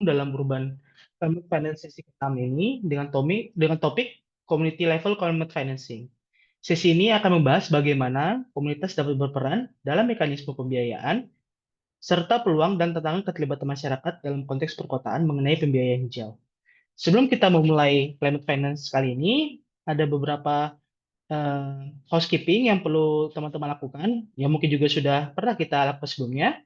dalam perubahan climate finance sesi pertama ini dengan topik community level climate financing. Sesi ini akan membahas bagaimana komunitas dapat berperan dalam mekanisme pembiayaan serta peluang dan tantangan keterlibatan masyarakat dalam konteks perkotaan mengenai pembiayaan hijau. Sebelum kita memulai climate finance kali ini, ada beberapa housekeeping yang perlu teman-teman lakukan, yang mungkin juga sudah pernah kita lakukan sebelumnya.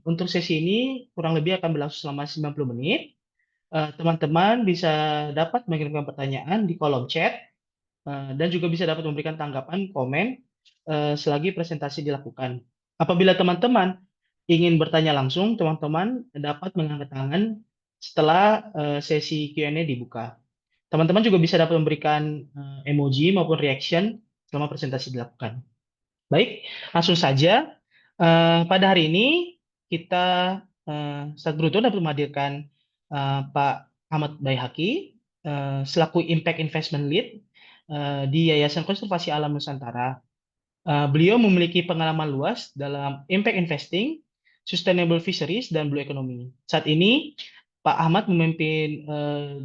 Untuk sesi ini kurang lebih akan berlangsung selama 90 menit. Teman-teman bisa dapat mengirimkan pertanyaan di kolom chat dan juga bisa dapat memberikan tanggapan, komen selagi presentasi dilakukan. Apabila teman-teman ingin bertanya langsung, teman-teman dapat mengangkat tangan setelah sesi Q&A dibuka. Teman-teman juga bisa dapat memberikan emoji maupun reaction selama presentasi dilakukan. Baik, langsung saja. Pada hari ini kita sangat beruntung dapat menghadirkan Pak Ahmad Baihaqi selaku Impact Investment Lead di Yayasan Konservasi Alam Nusantara. Beliau memiliki pengalaman luas dalam impact investing, sustainable fisheries, dan blue economy. Saat ini, Pak Ahmad memimpin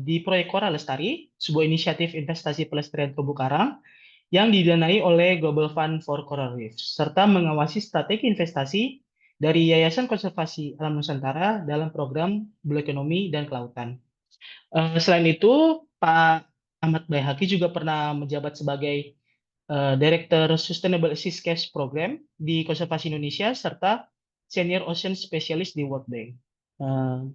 di proyek Coral Lestari, sebuah inisiatif investasi pelestarian terumbu karang yang didanai oleh Global Fund for Coral Reefs, serta mengawasi strategi investasi dari Yayasan Konservasi Alam Nusantara dalam program Blue Economy dan Kelautan. Selain itu, Pak Ahmad Baihaqi juga pernah menjabat sebagai Director Sustainable Sea Cash Program di Konservasi Indonesia serta Senior Ocean Specialist di World Bank,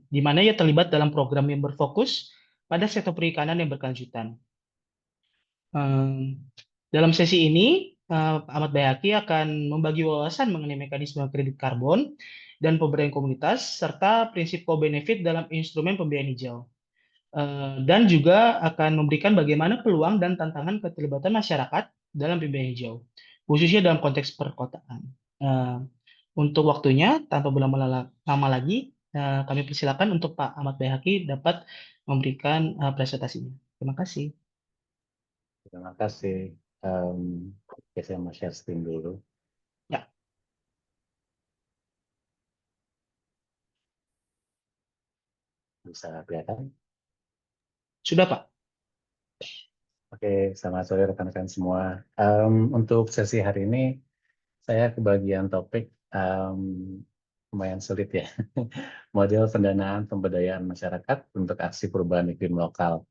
di mana ia terlibat dalam program yang berfokus pada sektor perikanan yang berkelanjutan. Dalam sesi ini, Pak Ahmad Bayhaqi akan membagi wawasan mengenai mekanisme kredit karbon dan pemberdayaan komunitas, serta prinsip co-benefit dalam instrumen pembiayaan hijau. Dan juga akan memberikan bagaimana peluang dan tantangan keterlibatan masyarakat dalam pembiayaan hijau, khususnya dalam konteks perkotaan. Untuk waktunya, tanpa berlama-lama lagi, kami persilakan untuk Pak Ahmad Bayhaqi dapat memberikan presentasinya. Terima kasih. Terima kasih. Oke, saya mau share screen dulu. Ya, Bisa kelihatan? sudah Pak. Oke, selamat sore rekan-rekan semua. Untuk sesi hari ini, saya kebagian topik lumayan sulit ya. Model pendanaan pemberdayaan masyarakat untuk aksi perubahan iklim lokal.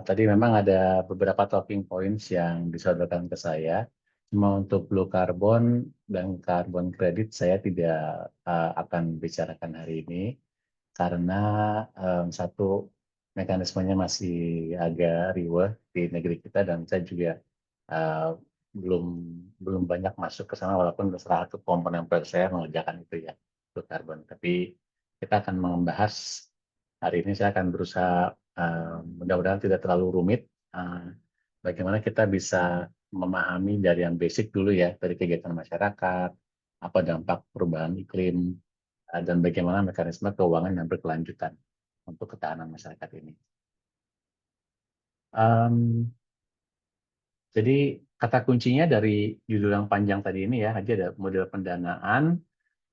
Tadi memang ada beberapa talking points yang disodorkan ke saya. Cuma untuk blue carbon dan carbon credit saya tidak akan bicarakan hari ini karena satu mekanismenya masih agak riweh di negeri kita dan saya juga uh, belum banyak masuk ke sana walaupun salah satu komponen proyek saya mengerjakan itu ya blue carbon. Tapi kita akan membahas hari ini saya akan berusaha mudah-mudahan tidak terlalu rumit bagaimana kita bisa memahami dari yang basic dulu ya dari kegiatan masyarakat apa dampak perubahan iklim dan bagaimana mekanisme keuangan yang berkelanjutan untuk ketahanan masyarakat ini. Jadi kata kuncinya dari judul yang panjang tadi ini ya, ada model pendanaan,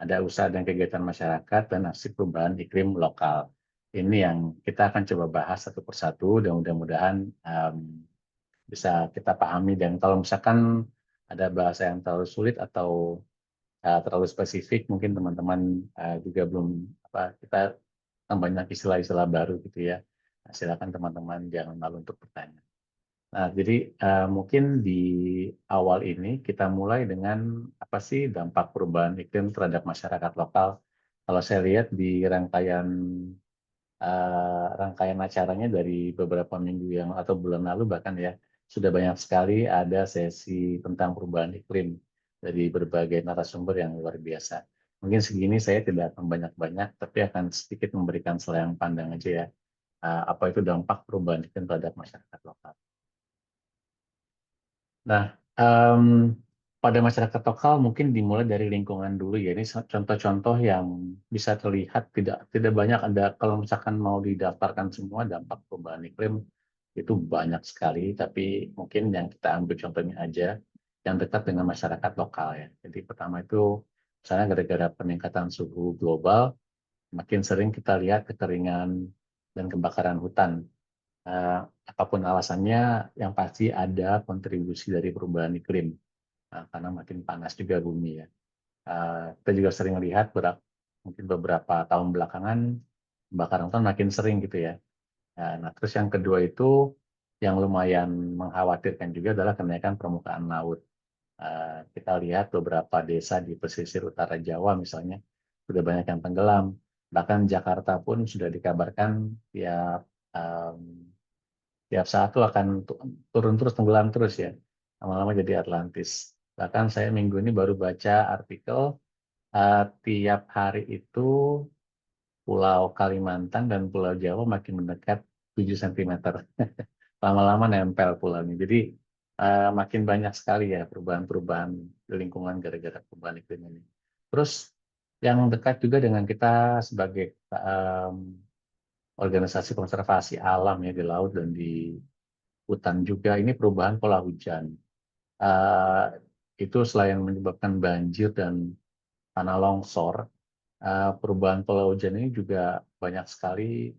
ada usaha dan kegiatan masyarakat, dan aksi perubahan iklim lokal. Ini yang kita akan coba bahas satu persatu dan mudah-mudahan bisa kita pahami. Dan kalau misalkan ada bahasa yang terlalu sulit atau terlalu spesifik, mungkin teman-teman juga belum kita banyak istilah-istilah baru gitu ya. Nah, silakan teman-teman jangan malu untuk bertanya. Nah, jadi mungkin di awal ini kita mulai dengan apa sih dampak perubahan iklim terhadap masyarakat lokal. Kalau saya lihat di rangkaian acaranya dari beberapa minggu yang atau bulan lalu bahkan ya sudah banyak sekali ada sesi tentang perubahan iklim dari berbagai narasumber yang luar biasa. Mungkin segini saya tidak akan banyak-banyak, tapi akan sedikit memberikan selayang pandang aja ya apa itu dampak perubahan iklim terhadap masyarakat lokal. Nah, pada masyarakat lokal mungkin dimulai dari lingkungan dulu ya. Ini contoh-contoh yang bisa terlihat tidak banyak ada kalau misalkan mau didaftarkan semua dampak perubahan iklim itu banyak sekali. Tapi mungkin yang kita ambil contohnya aja yang dekat dengan masyarakat lokal ya. Jadi pertama itu misalnya gara-gara peningkatan suhu global, makin sering kita lihat kekeringan dan kebakaran hutan. Apapun alasannya, yang pasti ada kontribusi dari perubahan iklim. Karena makin panas juga bumi ya. Kita juga sering lihat mungkin beberapa tahun belakangan kebakaran hutan makin sering gitu ya. Nah, terus yang kedua itu yang lumayan mengkhawatirkan juga adalah kenaikan permukaan laut. Kita lihat beberapa desa di pesisir utara Jawa misalnya sudah banyak yang tenggelam. Bahkan Jakarta pun sudah dikabarkan tiap saat tuh akan turun terus, tenggelam terus ya. Lama-lama jadi Atlantis. Bahkan saya minggu ini baru baca artikel tiap hari itu Pulau Kalimantan dan Pulau Jawa makin mendekat 7 cm. Lama-lama nempel pulaunya. Jadi makin banyak sekali ya perubahan-perubahan di lingkungan gara-gara perubahan iklim ini. Terus yang dekat juga dengan kita sebagai organisasi konservasi alam ya di laut dan di hutan juga, ini perubahan pola hujan. Eh, itu selain menyebabkan banjir dan tanah longsor, perubahan pola hujan ini juga banyak sekali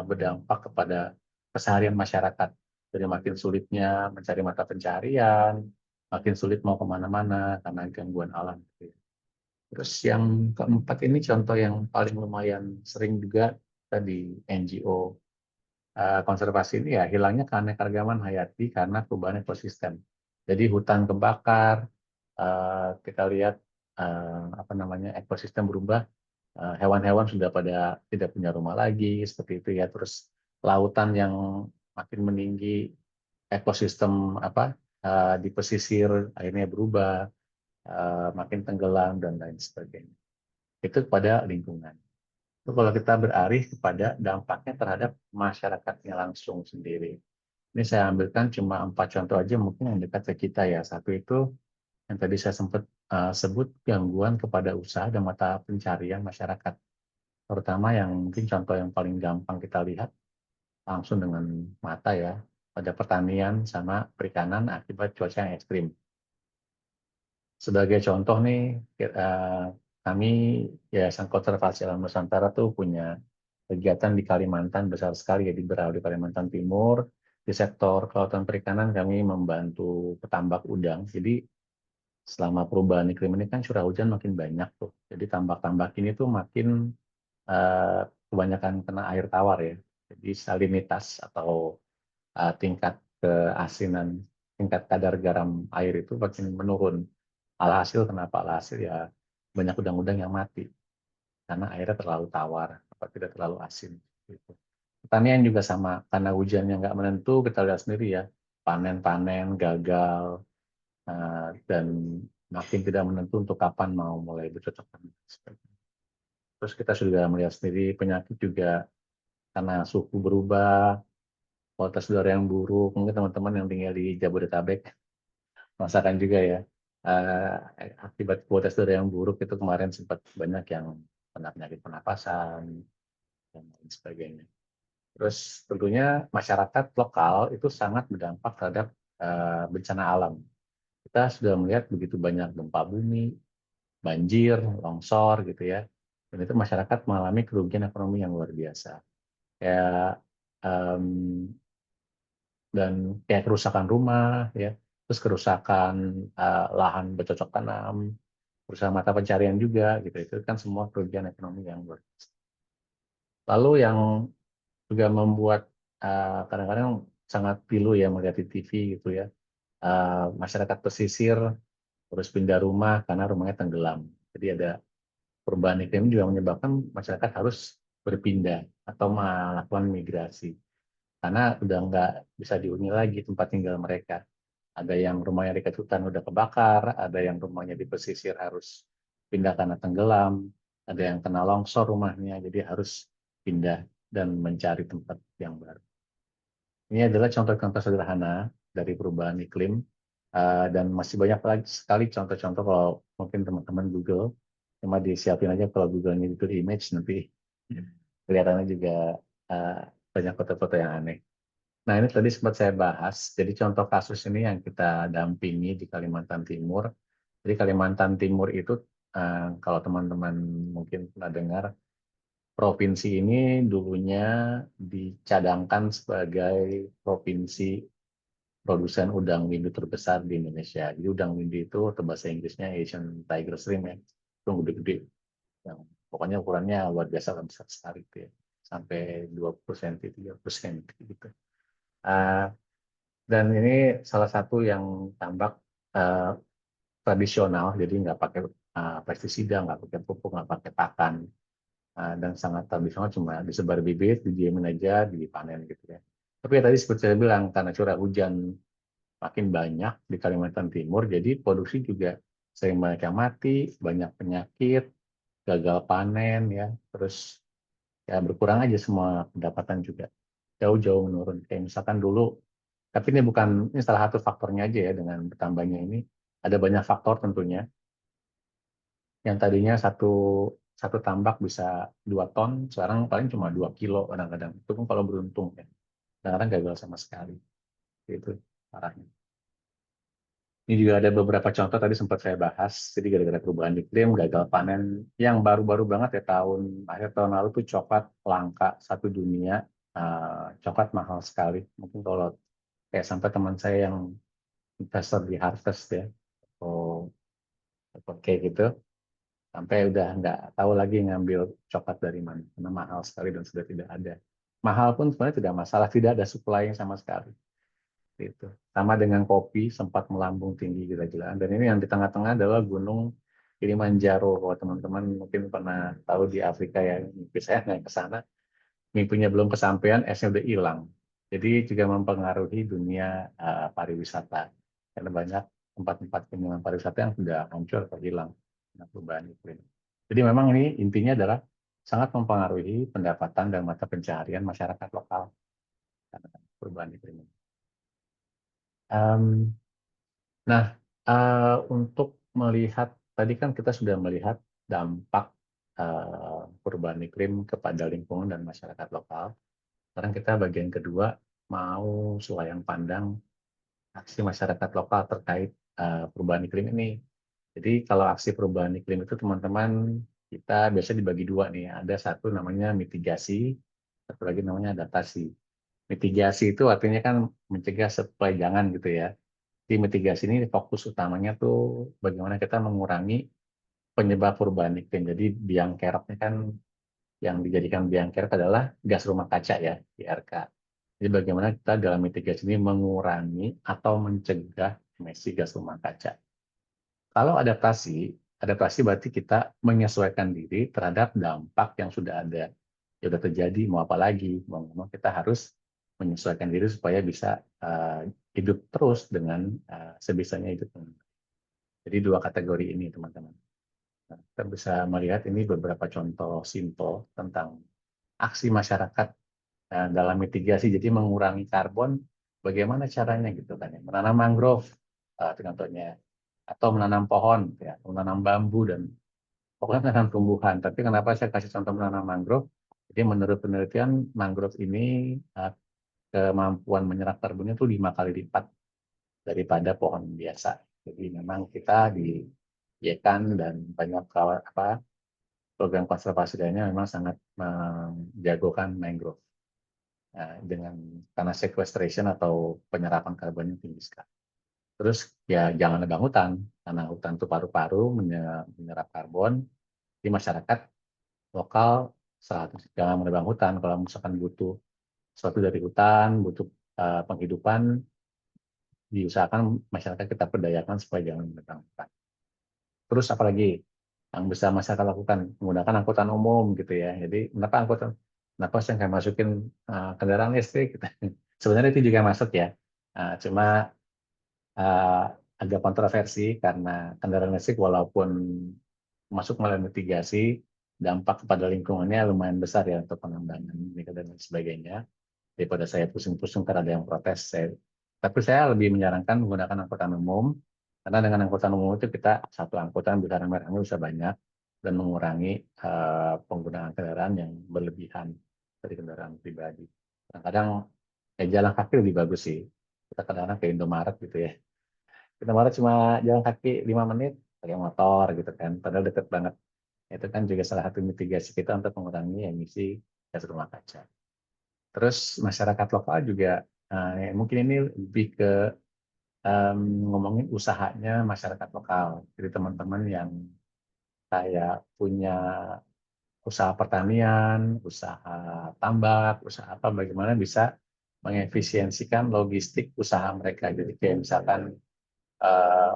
berdampak kepada keseharian masyarakat. Jadi makin sulitnya mencari mata pencaharian, makin sulit mau kemana-mana karena gangguan alam. Terus yang keempat ini contoh yang paling lumayan sering juga tadi NGO konservasi ini ya hilangnya keanekaragaman hayati karena perubahan ekosistem. Jadi hutan kebakar, kita lihat apa namanya ekosistem berubah, hewan-hewan sudah pada tidak punya rumah lagi seperti itu ya. Terus lautan yang makin meninggi, ekosistem apa di pesisir akhirnya berubah, makin tenggelam dan lain sebagainya. Itu pada lingkungan. Itu kalau kita beralih kepada dampaknya terhadap masyarakatnya langsung sendiri. Ini saya ambilkan cuma 4 contoh aja mungkin yang dekat ke kita ya. Satu itu yang tadi saya sempat sebut gangguan kepada usaha dan mata pencarian masyarakat. Terutama yang mungkin contoh yang paling gampang kita lihat langsung dengan mata ya, pada pertanian sama perikanan akibat cuaca yang ekstrim. Sebagai contoh nih, kami Yayasan Konservasi Alam Nusantara tuh punya kegiatan di Kalimantan besar sekali ya, di Berau di Kalimantan Timur. Di sektor kelautan perikanan kami membantu petambak udang. Jadi selama perubahan iklim ini kan curah hujan makin banyak tuh. Jadi tambak-tambak ini tuh makin kebanyakan kena air tawar ya. Jadi salinitas atau tingkat keasinan, tingkat kadar garam air itu makin menurun. Alhasil kenapa? Alhasil ya banyak udang-udang yang mati karena airnya terlalu tawar, atau tidak terlalu asin. Gitu. Pertanian juga sama, karena hujannya nggak menentu, kita lihat sendiri ya, panen-panen gagal, dan makin tidak menentu untuk kapan mau mulai bercocok tanam. Terus kita sudah melihat sendiri penyakit juga karena suhu berubah, kualitas udara yang buruk. Mungkin teman-teman yang tinggal di Jabodetabek merasakan juga ya. Akibat kualitas udara yang buruk itu kemarin sempat banyak yang kena penyakit pernapasan dan lain sebagainya. Terus tentunya masyarakat lokal itu sangat berdampak terhadap bencana alam. Kita sudah melihat begitu banyak gempa bumi, banjir, longsor gitu ya. Dan itu masyarakat mengalami kerugian ekonomi yang luar biasa. Kayak em, dan kayak kerusakan rumah ya, terus kerusakan lahan bercocok tanam, kerusakan mata pencarian juga gitu. Itu kan semua kerugian ekonomi yang luar biasa. Lalu yang juga membuat kadang-kadang sangat pilu ya melihat di TV gitu ya. Masyarakat pesisir terus pindah rumah karena rumahnya tenggelam. Jadi ada perubahan iklim juga menyebabkan masyarakat harus berpindah atau melakukan migrasi karena udah nggak bisa dihuni lagi tempat tinggal mereka. Ada yang rumahnya dekat hutan udah kebakar, ada yang rumahnya di pesisir harus pindah karena tenggelam, ada yang kena longsor rumahnya, jadi harus pindah dan mencari tempat yang baru. Ini adalah contoh-contoh sederhana dari perubahan iklim, dan masih banyak lagi sekali contoh-contoh kalau mungkin teman-teman Google, cuma disiapin aja kalau Google-nya Google Image nanti kelihatannya juga banyak foto-foto yang aneh. Nah ini tadi sempat saya bahas, jadi contoh kasus ini yang kita dampingi di Kalimantan Timur. Jadi Kalimantan Timur itu kalau teman-teman mungkin pernah dengar, provinsi ini dulunya dicadangkan sebagai provinsi produsen udang windu terbesar di Indonesia. Jadi udang windu itu atau bahasa Inggrisnya Asian Tiger Shrimp ya, itu gede-gede. Yang pokoknya ukurannya luar biasa besar sekali gitu ya. Sampai 20 cm, 30 cm gitu. Uh, dan ini salah satu yang tambak uh, tradisional, jadi nggak pakai pestisida, nggak pakai pupuk, nggak pakai pakan. Dan sangat tradisional, cuma disebar bibit, didiamin aja, dipanen gitu ya. Tapi ya tadi seperti saya bilang, karena curah hujan makin banyak di Kalimantan Timur, jadi produksi juga sering banyak yang mati, banyak penyakit, gagal panen ya, terus ya berkurang aja semua pendapatan juga, jauh-jauh menurun. Kayak misalkan dulu, tapi ini salah satu faktornya aja ya, dengan bertambahnya ini ada banyak faktor tentunya. Yang tadinya satu satu tambak bisa 2 ton, sekarang paling cuma 2 kilo kadang-kadang. Itu pun kalau beruntung ya. Kadang-kadang gagal sama sekali. Itu parahnya. Ini juga ada beberapa contoh tadi sempat saya bahas. Jadi gara-gara perubahan iklim, gagal panen yang baru-baru banget ya, akhir tahun lalu tuh coklat langka satu dunia. Coklat mahal sekali. Mungkin kalau kayak sampai teman saya yang investor di Harvest ya, atau kayak gitu, sampai udah nggak tahu lagi ngambil coklat dari mana karena mahal sekali dan sudah tidak ada. Mahal pun sebenarnya tidak masalah, tidak ada supply yang sama sekali. Gitu. Sama dengan kopi sempat melambung tinggi gila-gilaan. Dan ini yang di tengah-tengah adalah Gunung Kilimanjaro. Kalau teman-teman mungkin pernah tahu di Afrika ya, mimpi saya naik ke sana, mimpinya belum kesampaian, esnya udah hilang. Jadi juga mempengaruhi dunia pariwisata. Karena banyak tempat-tempat kunjungan pariwisata yang sudah hancur atau hilang karena perubahan iklim. Jadi memang ini intinya adalah sangat mempengaruhi pendapatan dan mata pencaharian masyarakat lokal karena perubahan iklim. Um, Nah, untuk melihat, tadi kan kita sudah melihat dampak perubahan iklim kepada lingkungan dan masyarakat lokal. Sekarang kita bagian kedua mau sulayang pandang aksi masyarakat lokal terkait perubahan iklim ini. Jadi kalau aksi perubahan iklim itu teman-teman, kita biasa dibagi dua nih. Ada satu namanya mitigasi, satu lagi namanya adaptasi. Mitigasi itu artinya kan mencegah supaya jangan gitu ya. Di mitigasi ini fokus utamanya tuh bagaimana kita mengurangi penyebab perubahan iklim. Jadi biang keroknya kan, yang dijadikan biang kerok adalah gas rumah kaca ya, GRK. Jadi bagaimana kita dalam mitigasi ini mengurangi atau mencegah emisi gas rumah kaca. Kalau adaptasi, adaptasi berarti kita menyesuaikan diri terhadap dampak yang sudah ada. Ya sudah terjadi, mau apa lagi? Mau kita harus menyesuaikan diri supaya bisa hidup terus dengan sebisanya hidup. Jadi dua kategori ini teman-teman. Nah, kita bisa melihat ini beberapa contoh simpel tentang aksi masyarakat dalam mitigasi. Jadi mengurangi karbon, bagaimana caranya gitu kan ya. Menanam mangrove, contohnya, atau menanam pohon, ya, menanam bambu dan pokoknya menanam tumbuhan. Tapi kenapa saya kasih contoh menanam mangrove? Jadi menurut penelitian mangrove ini kemampuan menyerap karbonnya itu 5 kali lipat daripada pohon biasa. Jadi memang kita di Yekan dan banyak program konservasi lainnya memang sangat menjagokan mangrove dengan karena sequestration atau penyerapan karbon yang tinggi sekali. Terus ya jangan nebang hutan, karena hutan itu paru-paru menyerap karbon. Di masyarakat lokal jangan menebang hutan. Kalau misalkan butuh sesuatu dari hutan, butuh penghidupan, diusahakan masyarakat kita berdayakan supaya jangan menebang hutan. Terus apalagi yang bisa masyarakat lakukan? Menggunakan angkutan umum gitu ya. Jadi kenapa saya nggak masukin kendaraan listrik? Gitu. Sebenarnya itu juga masuk ya. Cuma uh, agak kontroversi karena kendaraan listrik walaupun masuk melalui mitigasi, dampak kepada lingkungannya lumayan besar ya untuk pengembangan nikah dan lain sebagainya. Daripada saya pusing-pusing karena ada yang protes, tapi saya lebih menyarankan menggunakan angkutan umum karena dengan angkutan umum itu kita satu angkutan bisa rame-rame bisa banyak dan mengurangi penggunaan kendaraan yang berlebihan dari kendaraan pribadi. Kadang-kadang jalan kaki lebih bagus sih. Kita kadang-kadang ke Indomaret gitu ya. Indomaret cuma jalan kaki 5 menit pakai motor gitu kan, padahal deket banget. Itu kan juga salah satu mitigasi kita untuk mengurangi emisi gas rumah kaca. Terus masyarakat lokal juga, mungkin ini lebih ke ngomongin usahanya masyarakat lokal. Jadi teman-teman yang kayak punya usaha pertanian, usaha tambak, usaha apa, bagaimana bisa mengefisiensikan logistik usaha mereka. Jadi kayak misalkan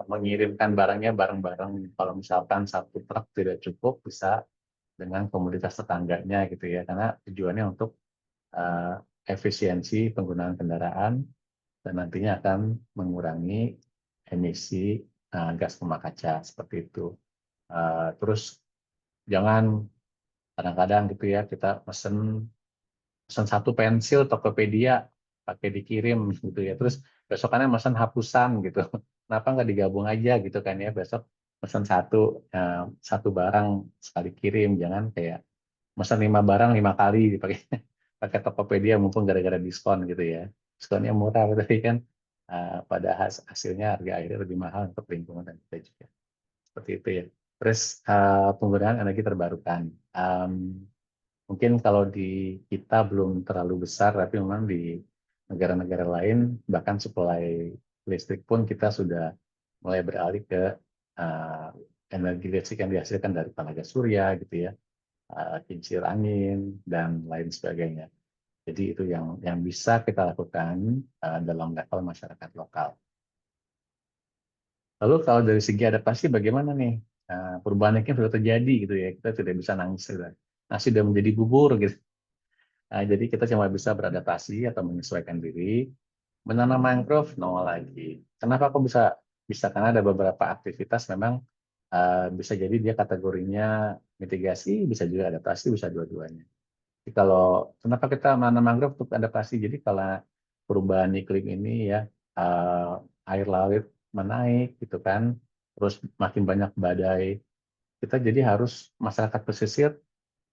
mengirimkan barangnya bareng-bareng. Kalau misalkan satu truk tidak cukup, bisa dengan komunitas tetangganya gitu ya. Karena tujuannya untuk eh, efisiensi penggunaan kendaraan dan nantinya akan mengurangi emisi gas rumah kaca seperti itu. Terus jangan kadang-kadang gitu ya kita pesen satu pensil Tokopedia pakai dikirim gitu ya. Terus besokannya pesan hapusan gitu. Kenapa nggak digabung aja gitu kan ya, besok pesan satu barang sekali kirim, jangan kayak pesan 5 barang 5 kali dipakai pakai Tokopedia mumpung gara-gara diskon gitu ya. Diskonnya murah tapi kan pada hasilnya harga akhirnya lebih mahal untuk lingkungan dan kita juga. Seperti itu ya. Terus penggunaan energi terbarukan. Em, Mungkin kalau di kita belum terlalu besar, tapi memang di negara-negara lain, bahkan suplai listrik pun kita sudah mulai beralih ke uh, energi listrik yang dihasilkan dari tenaga surya gitu ya, kincir angin dan lain sebagainya. Jadi itu yang bisa kita lakukan dalam level masyarakat lokal. Lalu kalau dari segi adaptasi bagaimana nih? Perubahan iklim sudah terjadi gitu ya, kita tidak bisa nangis sudah. Nasi sudah menjadi bubur gitu. Jadi kita cuma bisa beradaptasi atau menyesuaikan diri. Menanam mangrove nol lagi. Kenapa kok bisa bisa? Karena ada beberapa aktivitas memang bisa jadi dia kategorinya mitigasi, bisa juga adaptasi, bisa dua-duanya. Jadi kalau kenapa kita menanam mangrove untuk adaptasi? Jadi kalau perubahan iklim ini ya, air laut menaik gitu kan, terus makin banyak badai, kita jadi harus masyarakat pesisir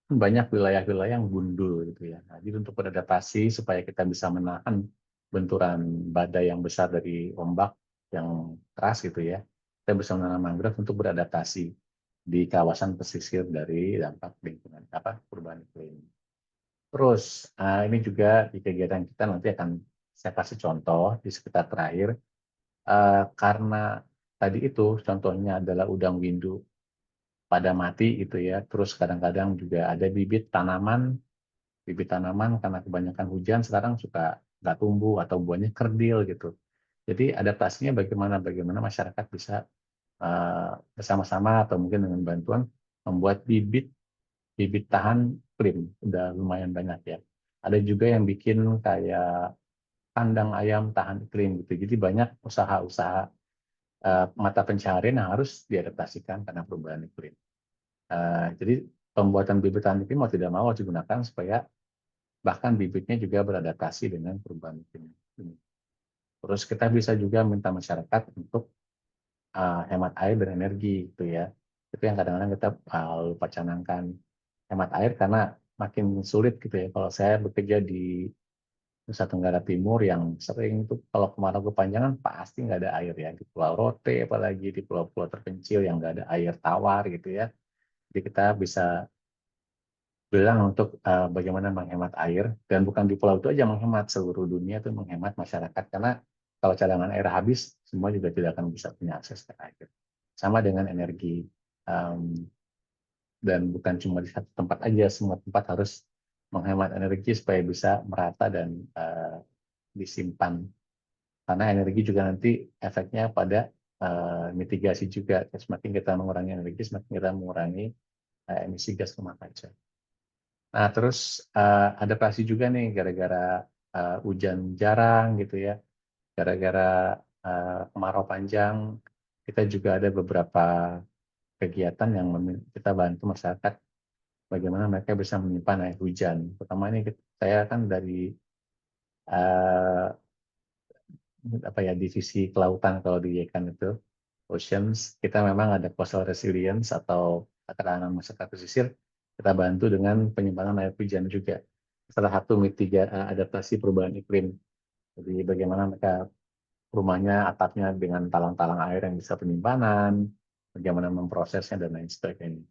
banyak wilayah-wilayah yang gundul gitu ya. Nah, jadi untuk beradaptasi supaya kita bisa menahan benturan badai yang besar dari ombak yang keras gitu ya, kita bisa menanam mangrove untuk beradaptasi di kawasan pesisir dari dampak lingkungan apa perubahan iklim. Terus ini juga di kegiatan kita nanti akan saya kasih contoh di sekitar terakhir. Karena tadi itu contohnya adalah udang windu pada mati gitu ya. Terus kadang-kadang juga ada bibit tanaman karena kebanyakan hujan sekarang suka nggak tumbuh atau buahnya kerdil gitu. Jadi adaptasinya bagaimana masyarakat bisa bersama-sama atau mungkin dengan bantuan membuat bibit bibit tahan iklim. Udah lumayan banyak ya. Ada juga yang bikin kayak kandang ayam tahan iklim gitu. Jadi banyak usaha-usaha mata pencaharian yang harus diadaptasikan karena perubahan iklim. Jadi pembuatan bibit tahan iklim mau tidak mau harus digunakan supaya bahkan bibitnya juga beradaptasi dengan perubahan iklim. Terus kita bisa juga minta masyarakat untuk hemat air dan energi gitu ya. Itu yang kadang-kadang kita lupa canangkan, hemat air karena makin sulit gitu ya. Kalau saya bekerja di Nusa Tenggara Timur yang sering tuh kalau kemarau kepanjangan pasti nggak ada air ya, di Pulau Rote apalagi di pulau-pulau terpencil yang nggak ada air tawar gitu ya. Jadi kita bisa bilang untuk bagaimana menghemat air, dan bukan di pulau itu aja menghemat, seluruh dunia itu menghemat masyarakat, karena kalau cadangan air habis semua juga tidak akan bisa punya akses ke air. Sama dengan energi, um, dan bukan cuma di satu tempat aja, semua tempat harus menghemat energi supaya bisa merata dan disimpan, karena energi juga nanti efeknya pada mitigasi juga. Semakin kita mengurangi energi, semakin kita mengurangi emisi gas rumah kaca. Nah, terus adaptasi juga nih gara-gara hujan jarang gitu ya, gara-gara kemarau panjang, kita juga ada beberapa kegiatan yang kita bantu masyarakat bagaimana mereka bisa menyimpan air hujan. Pertama ini saya kan dari uh, apa ya divisi kelautan kalau di Yekan itu Oceans, kita memang ada coastal resilience atau ketahanan masyarakat pesisir, kita bantu dengan penyimpanan air hujan juga. Salah satu adaptasi perubahan iklim. Jadi bagaimana mereka rumahnya, atapnya dengan talang-talang air yang bisa penyimpanan, bagaimana memprosesnya dan lain sebagainya.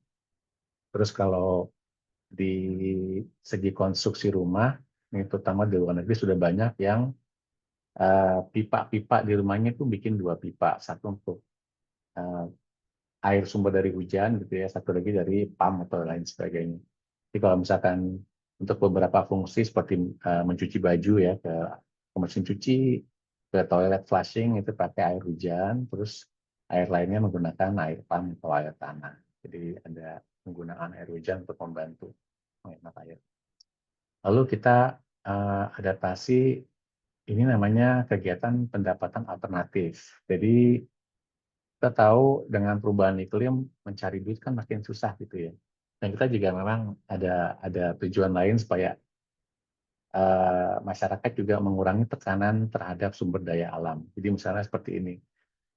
Terus kalau di segi konstruksi rumah, ini terutama di luar negeri sudah banyak yang pipa-pipa di rumahnya itu bikin dua pipa, satu untuk eh, air sumber dari hujan gitu ya, satu lagi dari pump atau lain sebagainya. Jadi kalau misalkan untuk beberapa fungsi seperti mencuci baju ya ke mesin cuci, ke toilet flushing itu pakai air hujan, terus air lainnya menggunakan air pump atau air tanah. Jadi ada penggunaan air hujan untuk membantu menghemat air. Lalu kita adaptasi ini namanya kegiatan pendapatan alternatif. Jadi kita tahu dengan perubahan iklim mencari duit kan makin susah gitu ya. Dan kita juga memang ada tujuan lain supaya masyarakat juga mengurangi tekanan terhadap sumber daya alam. Jadi misalnya seperti ini,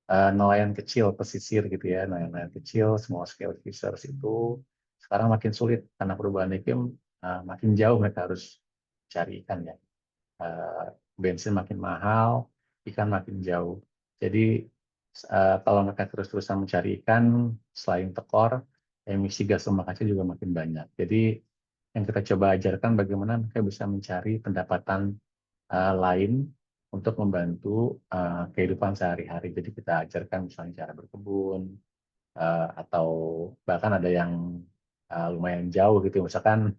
nelayan kecil pesisir gitu ya, nelayan kecil small scale fishers itu sekarang makin sulit karena perubahan iklim, makin jauh mereka harus cari ikan ya. Eh, Bensin makin mahal, ikan makin jauh. Jadi kalau mereka terus-terusan mencari ikan, selain tekor, emisi gas rumah kaca juga makin banyak. Jadi yang kita coba ajarkan bagaimana mereka bisa mencari pendapatan lain untuk membantu kehidupan sehari-hari. Jadi kita ajarkan misalnya cara berkebun, atau bahkan ada yang lumayan jauh gitu. Misalkan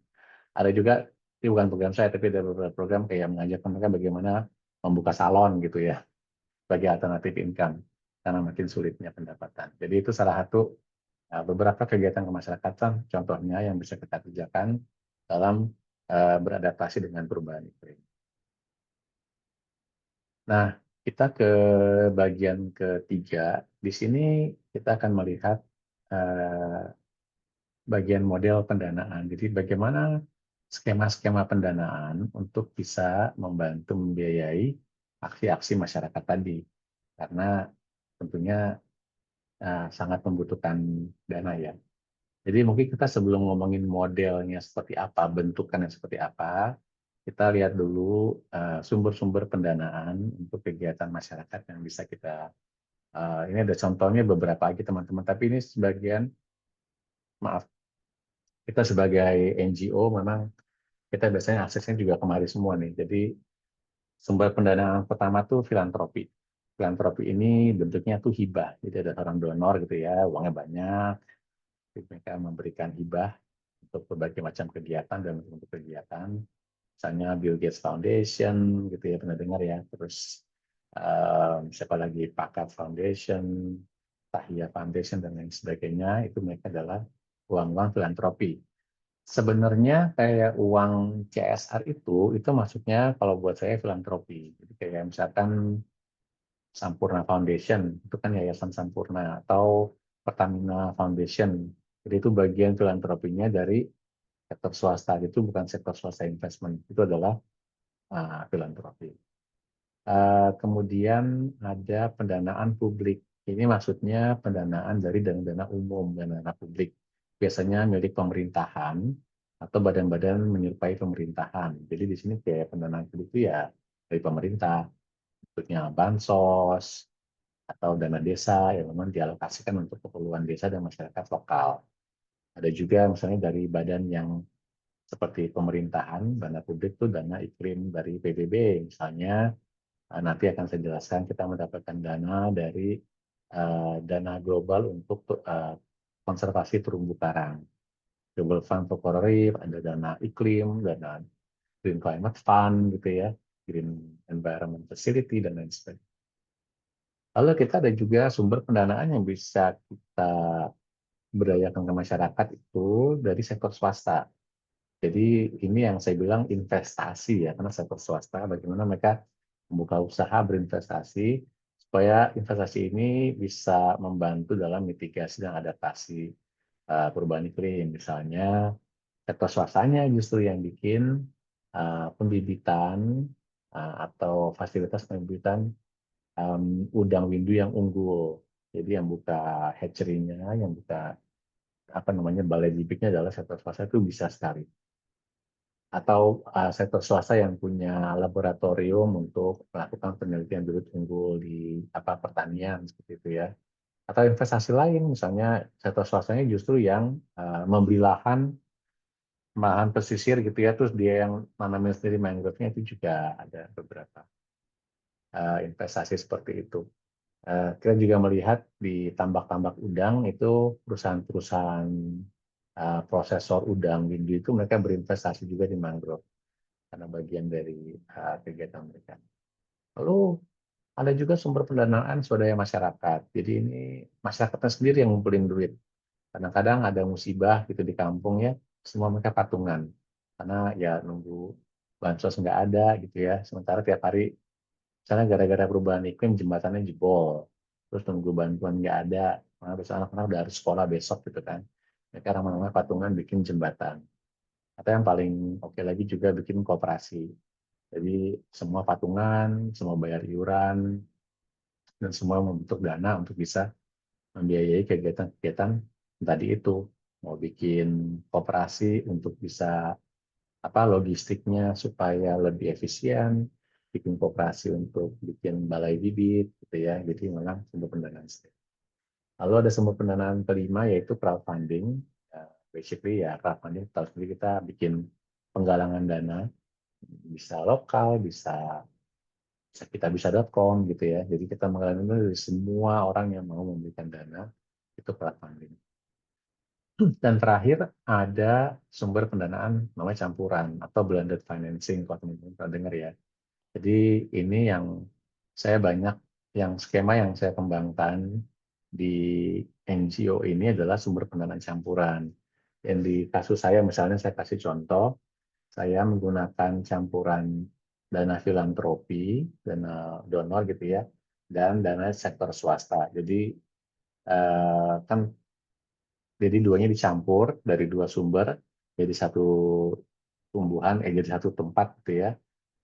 ada juga, ini bukan program saya, tapi ada beberapa program kayak mengajarkan mereka bagaimana membuka salon gitu ya, sebagai alternatif income, karena makin sulitnya pendapatan. Jadi itu salah satu beberapa kegiatan kemasyarakatan, contohnya yang bisa kita kerjakan dalam beradaptasi dengan perubahan iklim. Nah, kita ke bagian ketiga. Di sini kita akan melihat eh, bagian model pendanaan. Jadi bagaimana skema-skema pendanaan untuk bisa membantu membiayai aksi-aksi masyarakat tadi. Karena tentunya sangat membutuhkan dana ya. Jadi mungkin kita sebelum ngomongin modelnya seperti apa, bentukannya seperti apa, kita lihat dulu sumber-sumber pendanaan untuk kegiatan masyarakat yang bisa kita, ini ada contohnya beberapa lagi teman-teman, tapi ini sebagian, maaf, kita sebagai NGO memang kita biasanya aksesnya juga kemari semua nih. Jadi sumber pendanaan pertama tuh filantropi. Filantropi ini bentuknya tuh hibah. Jadi ada orang donor gitu ya, uangnya banyak, jadi mereka memberikan hibah untuk berbagai macam kegiatan dan untuk kegiatan. Misalnya Bill Gates Foundation gitu ya, pernah dengar ya. Terus siapa lagi, Pakat Foundation, Tahia Foundation dan lain sebagainya, itu mereka adalah uang-uang filantropi. Sebenarnya kayak uang CSR itu masuknya kalau buat saya filantropi. Jadi kayak misalkan Sampurna Foundation, itu kan Yayasan Sampurna, atau Pertamina Foundation. Jadi itu bagian filantropinya dari sektor swasta, itu bukan sektor swasta investment, itu adalah filantropi. Kemudian ada pendanaan publik. Ini maksudnya pendanaan dari dana-dana umum, dana-dana publik. Biasanya milik pemerintahan atau badan-badan menyerupai pemerintahan. Jadi di sini kayak pendanaan publik itu ya dari pemerintah, bentuknya bansos atau dana desa yang memang dialokasikan untuk keperluan desa dan masyarakat lokal. Ada juga misalnya dari badan yang seperti pemerintahan, dana publik itu dana iklim dari PBB, misalnya. Nanti akan saya jelaskan kita mendapatkan dana dari dana global untuk konservasi terumbu karang. Global Fund for Coral Reef, ada dana iklim, dana Green Climate Fund gitu ya, Green Environment Facility dan lain sebagainya. Lalu kita ada juga sumber pendanaan yang bisa kita berdayakan ke masyarakat itu dari sektor swasta. Jadi ini yang saya bilang investasi ya, karena sektor swasta bagaimana mereka membuka usaha berinvestasi supaya investasi ini bisa membantu dalam mitigasi dan adaptasi perubahan iklim. Misalnya sektor swastanya justru yang bikin pembibitan atau fasilitas pembibitan udang windu yang unggul. Jadi yang buka hatchery-nya, yang buka apa namanya balai bibitnya adalah sektor swasta, itu bisa sekali. Atau sektor swasta yang punya laboratorium untuk melakukan penelitian bibit unggul di apa pertanian seperti itu ya, Atau investasi lain, misalnya sektor swastanya justru yang membeli lahan lahan pesisir gitu ya, terus dia yang nanamin sendiri mangrove-nya, itu juga ada beberapa investasi seperti itu. Kita juga melihat di tambak-tambak udang itu perusahaan-perusahaan prosesor udang windu itu mereka berinvestasi juga di mangrove karena bagian dari kegiatan mereka. Lalu ada juga sumber pendanaan swadaya masyarakat. Jadi ini masyarakatnya sendiri yang ngumpulin duit. Kadang-kadang ada musibah gitu di kampung ya, semua mereka patungan. Karena ya nunggu bansos nggak ada gitu ya. Sementara tiap hari, misalnya gara-gara perubahan iklim jembatannya jebol. Terus nunggu bantuan nggak ada. Nah, besok anak-anak udah harus sekolah besok gitu kan. Mereka ramai-ramai patungan bikin jembatan. Atau yang paling oke lagi juga bikin koperasi. Jadi semua patungan, semua bayar iuran, dan semua membentuk dana untuk bisa membiayai kegiatan-kegiatan tadi itu. Mau bikin koperasi untuk bisa logistiknya supaya lebih efisien, bikin koperasi untuk bikin balai bibit gitu ya. Jadi memang sumber pendanaan. Lalu ada sumber pendanaan kelima yaitu crowdfunding. Basically ya crowdfunding tahu sendiri, kita bikin penggalangan dana, bisa lokal, bisa bisa kitabisa.com gitu ya. Jadi kita menggalang dana dari semua orang yang mau memberikan dana, itu crowdfunding. Dan terakhir ada sumber pendanaan namanya campuran atau blended financing, kalau teman-teman pernah dengar ya. Jadi ini yang skema yang saya kembangkan di NGO ini adalah sumber pendanaan campuran. Dan di kasus saya misalnya saya kasih contoh, saya menggunakan campuran dana filantropi, dana donor gitu ya, dan dana sektor swasta. Kan jadi duanya dicampur dari dua sumber jadi satu jadi satu tempat gitu ya.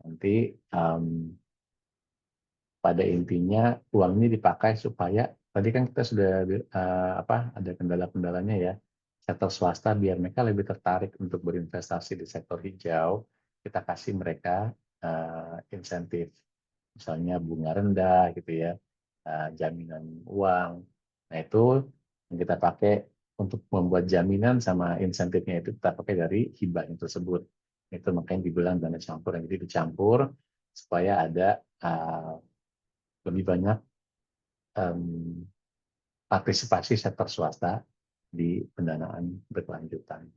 Nanti pada intinya uang ini dipakai supaya tadi kan kita sudah ada kendala-kendalanya ya. Sektor swasta biar mereka lebih tertarik untuk berinvestasi di sektor hijau, kita kasih mereka insentif, misalnya bunga rendah gitu ya, jaminan uang. Nah itu yang kita pakai untuk membuat jaminan sama insentifnya itu kita pakai dari hibahnya tersebut. Itu makanya dibilang dana campur. Jadi dicampur supaya ada lebih banyak em, partisipasi sektor swasta di pendanaan berkelanjutan.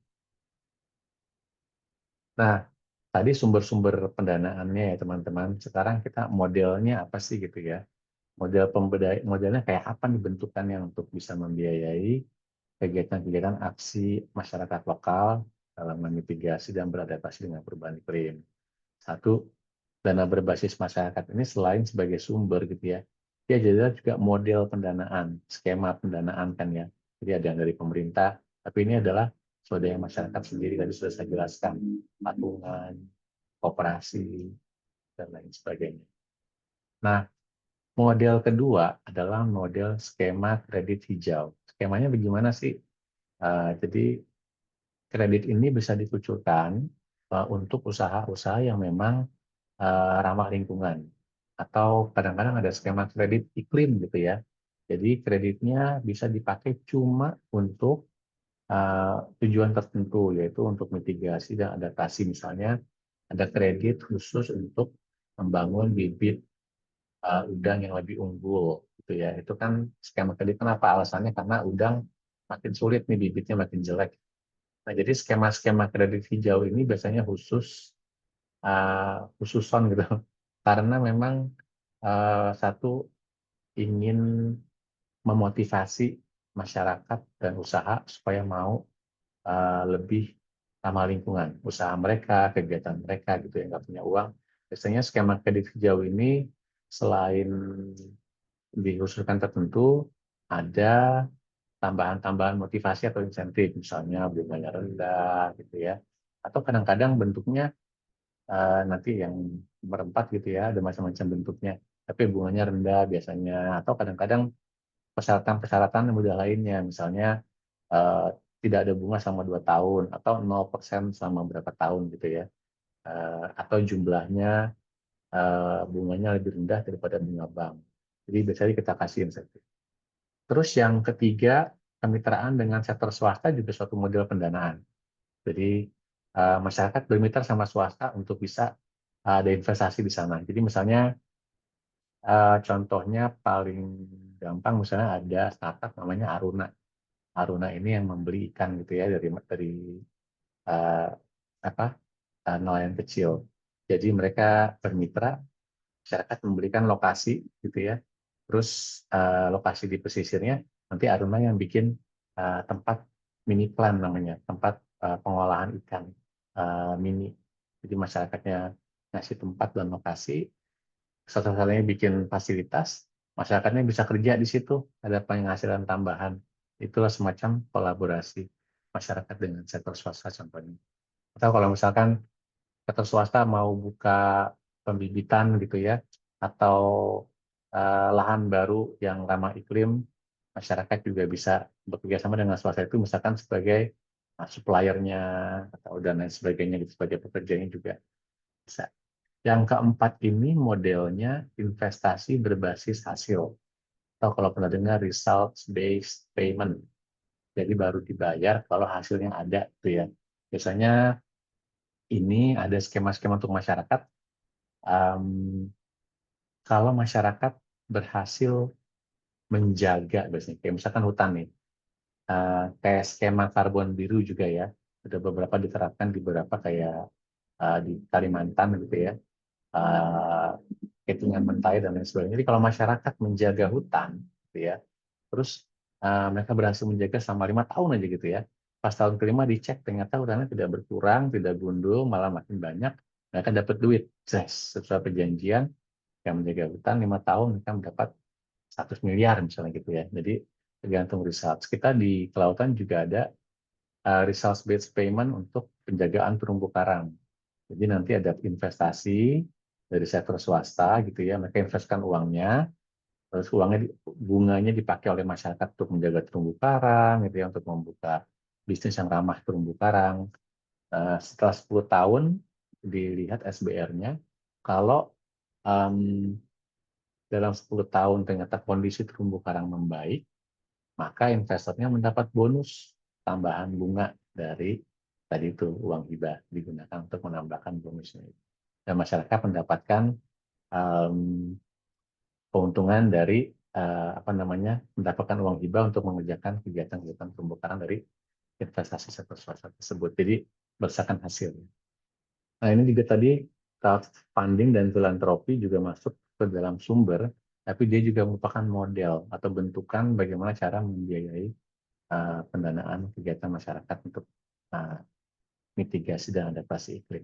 Nah, tadi sumber-sumber pendanaannya ya teman-teman. Sekarang kita modelnya apa sih gitu ya? Modelnya kayak apa nih bentukannya untuk bisa membiayai kegiatan-kegiatan aksi masyarakat lokal dalam memitigasi dan beradaptasi dengan perubahan iklim. Satu, dana berbasis masyarakat ini selain sebagai sumber gitu ya, dia juga model pendanaan, skema pendanaan kan ya. Jadi ada yang dari pemerintah, tapi ini adalah swadaya masyarakat sendiri, tadi sudah saya jelaskan, patungan, koperasi, dan lain sebagainya. Nah, model kedua adalah model skema kredit hijau. Skemanya bagaimana sih? Jadi kredit ini bisa dikucurkan untuk usaha-usaha yang memang ramah lingkungan. Atau kadang-kadang ada skema kredit iklim gitu ya. Jadi kreditnya bisa dipakai cuma untuk tujuan tertentu, yaitu untuk mitigasi dan adaptasi. Misalnya ada kredit khusus untuk membangun bibit udang yang lebih unggul gitu ya. Itu kan skema kredit. Kenapa? Alasannya karena udang makin sulit nih, bibitnya makin jelek. Nah, jadi skema-skema kredit hijau ini biasanya khususon gitu. Karena memang satu, ingin memotivasi masyarakat dan usaha supaya mau lebih ramah lingkungan. Usaha mereka, kegiatan mereka gitu yang nggak punya uang. Biasanya skema kredit hijau ini selain diusulkan tertentu, ada tambahan-tambahan motivasi atau insentif, misalnya bunganya rendah gitu ya. Atau kadang-kadang bentuknya nanti yang merempat gitu ya, ada macam-macam bentuknya. Tapi bunganya rendah biasanya. Atau kadang-kadang persyaratan-persyaratan yang mudah lainnya, misalnya eh, tidak ada bunga selama 2 tahun, atau 0% selama berapa tahun gitu ya. Atau jumlahnya bunganya lebih rendah daripada bunga bank. Jadi biasanya kita kasih insentif. Terus yang ketiga, kemitraan dengan sektor swasta juga suatu model pendanaan. Jadi masyarakat bermitra sama swasta untuk bisa ada investasi di sana. Jadi misalnya contohnya paling gampang misalnya ada startup namanya Aruna. Aruna ini yang membeli ikan gitu ya dari eh, apa nelayan kecil. Jadi mereka bermitra, masyarakat memberikan lokasi gitu ya. Terus lokasi di pesisirnya nanti Aruna yang bikin tempat mini plan namanya, tempat pengolahan ikan mini. Jadi masyarakatnya ngasih tempat dan lokasi, satu-satunya bikin fasilitas, masyarakatnya bisa kerja di situ, ada penghasilan tambahan. Itulah semacam kolaborasi masyarakat dengan sektor swasta contohnya. Atau kalau misalkan sektor swasta mau buka pembibitan gitu ya, atau lahan baru yang ramah iklim, masyarakat juga bisa bekerja sama dengan swasta itu, misalkan sebagai suppliernya atau dan lain sebagainya, gitu, sebagai pekerjanya juga bisa. Yang keempat ini modelnya investasi berbasis hasil. Atau kalau pernah dengar result-based payment. Jadi baru dibayar kalau hasilnya ada tuh ya. Biasanya ini ada skema-skema untuk masyarakat. Em, Kalau masyarakat berhasil menjaga, biasanya kayak misalkan hutan nih, kayak skema karbon biru juga ya, ada beberapa diterapkan di beberapa kayak di Kalimantan gitu ya, uh, hitungan mentai dan lain sebagainya. Jadi kalau masyarakat menjaga hutan, gitu ya, terus mereka berhasil menjaga selama 5 tahun aja gitu ya. Pas tahun kelima dicek ternyata hutannya tidak berkurang, tidak gundul, malah makin banyak. Mereka dapat duit, sesuai perjanjian yang menjaga hutan 5 tahun mereka mendapat 100 miliar misalnya gitu ya. Jadi tergantung results. Kita di kelautan juga ada results based payment untuk penjagaan terumbu karang. Jadi nanti ada investasi dari sektor swasta gitu ya, mereka investkan uangnya, terus bunganya dipakai oleh masyarakat untuk menjaga terumbu karang gitu ya, untuk membuka bisnis yang ramah terumbu karang. Setelah 10 tahun dilihat SBR-nya, kalau um, dalam 10 tahun ternyata kondisi terumbu karang membaik, maka investornya mendapat bonus tambahan bunga dari tadi itu uang hibah digunakan untuk menambahkan bonusnya. Dan masyarakat mendapatkan um, keuntungan dari apa namanya mendapatkan uang hibah untuk mengerjakan kegiatan-kegiatan terumbu karang dari investasi sektor swasta tersebut. Jadi berdasarkan hasil. Nah ini juga tadi crowdfunding dan filantropi juga masuk ke dalam sumber, tapi dia juga merupakan model atau bentukan bagaimana cara membiayai pendanaan kegiatan masyarakat untuk uh, mitigasi dan adaptasi iklim.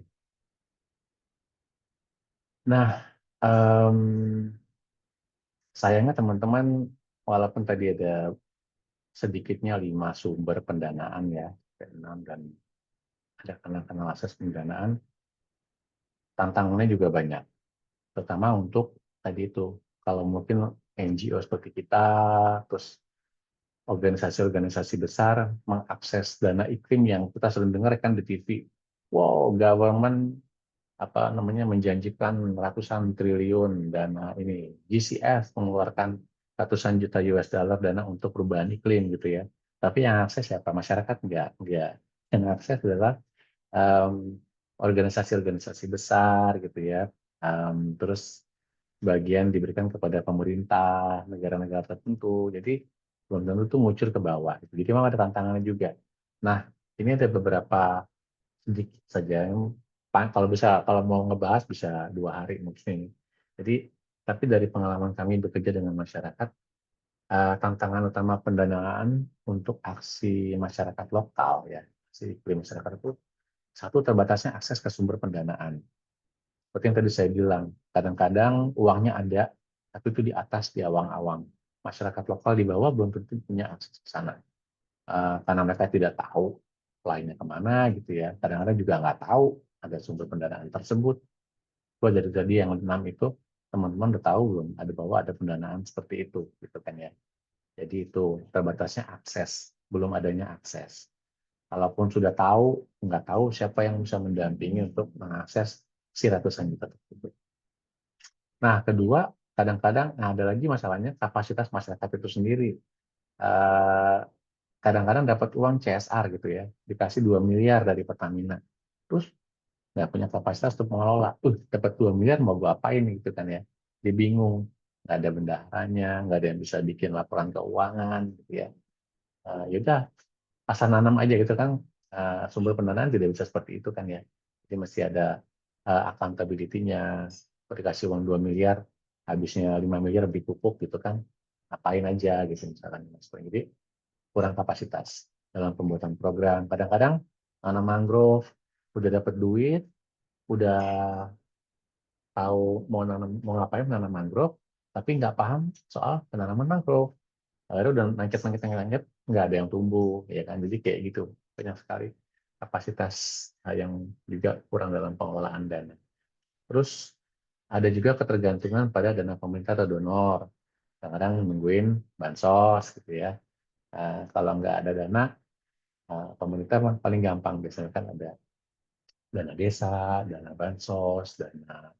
Nah, um, sayangnya teman-teman, walaupun tadi ada sedikitnya 5 sumber pendanaan ya, enam dan ada kanal-kanal akses pendanaan, tantangannya juga banyak. Terutama untuk tadi itu, kalau mungkin NGO seperti kita, terus organisasi-organisasi besar mengakses dana iklim yang kita sering dengar kan di TV. Wow, government apa namanya menjanjikan ratusan triliun dana ini. GCF mengeluarkan ratusan juta US dollar dana untuk perubahan iklim gitu ya. Tapi yang akses siapa? Masyarakat enggak. Yang akses adalah um, organisasi-organisasi besar gitu ya. Terus bagian diberikan kepada pemerintah negara-negara tertentu. Jadi belum tentu itu ngucur ke bawah. Gitu. Jadi memang ada tantangannya juga. Nah, ini ada beberapa sedikit saja yang kalau bisa kalau mau ngebahas bisa 2 hari mungkin. Jadi tapi dari pengalaman kami bekerja dengan masyarakat, tantangan utama pendanaan untuk aksi masyarakat lokal ya, aksi iklim masyarakat itu satu terbatasnya akses ke sumber pendanaan. Seperti yang tadi saya bilang, kadang-kadang uangnya ada, tapi itu di atas di awang-awang. Masyarakat lokal di bawah belum tentu punya akses ke sana. Karena mereka tidak tahu lainnya kemana gitu ya. Kadang-kadang juga nggak tahu ada sumber pendanaan tersebut. Gua dari tadi yang 6 itu teman-teman udah tahu belum ada bahwa ada pendanaan seperti itu gitu kan ya. Jadi itu terbatasnya akses, belum adanya akses. Kalaupun sudah tahu, nggak tahu siapa yang bisa mendampingi untuk mengakses si ratusan juta tersebut. Nah, kedua, kadang-kadang ada lagi masalahnya kapasitas masyarakat itu sendiri. eh, kadang-kadang dapat uang CSR gitu ya, dikasih 2 miliar dari Pertamina. Terus nggak punya kapasitas untuk mengelola. Dapat 2 miliar mau gue apain gitu kan ya. Dia bingung. Nggak ada bendaharanya, nggak ada yang bisa bikin laporan keuangan gitu ya. Yaudah, asal nanam aja gitu kan. Sumber pendanaan tidak bisa seperti itu kan ya. Jadi mesti ada accountability-nya. Dikasih uang 2 miliar, habisnya 5 miliar beli pupuk gitu kan. Ngapain aja gitu misalkan. Jadi kurang kapasitas dalam pembuatan program. Kadang-kadang nanam mangrove, udah dapat duit, udah tahu mau ngapain menanam mangrove, tapi nggak paham soal penanaman mangrove. Akhirnya udah nangkep, nggak ada yang tumbuh, ya kan? Jadi kayak gitu, banyak sekali kapasitas yang juga kurang dalam pengelolaan dana. Terus ada juga ketergantungan pada dana pemerintah atau donor. Kadang-kadang nungguin bansos gitu ya. Kalau nggak ada dana, pemerintah mah paling gampang biasanya kan ada dana desa, dana bansos, dana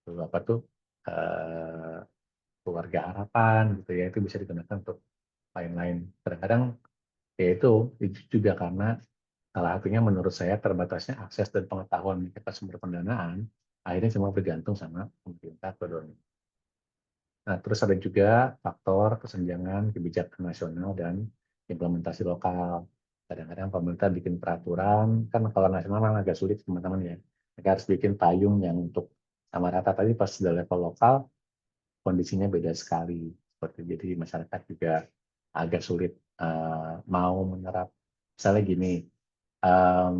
apa tuh eh, keluarga harapan gitu ya, itu bisa digunakan untuk lain-lain. Kadang-kadang ya itu juga karena salah satunya menurut saya terbatasnya akses dan pengetahuan kita sumber pendanaan, akhirnya cuma bergantung sama pemerintah atau donor. Nah, terus ada juga faktor kesenjangan kebijakan nasional dan implementasi lokal. Kadang-kadang pemerintah bikin peraturan, kan kalau nasional memang agak sulit teman-teman ya. Mereka harus bikin payung yang untuk sama rata, tadi pas sudah level lokal, kondisinya beda sekali. Seperti jadi masyarakat juga agak sulit mau menyerap. Misalnya gini, em,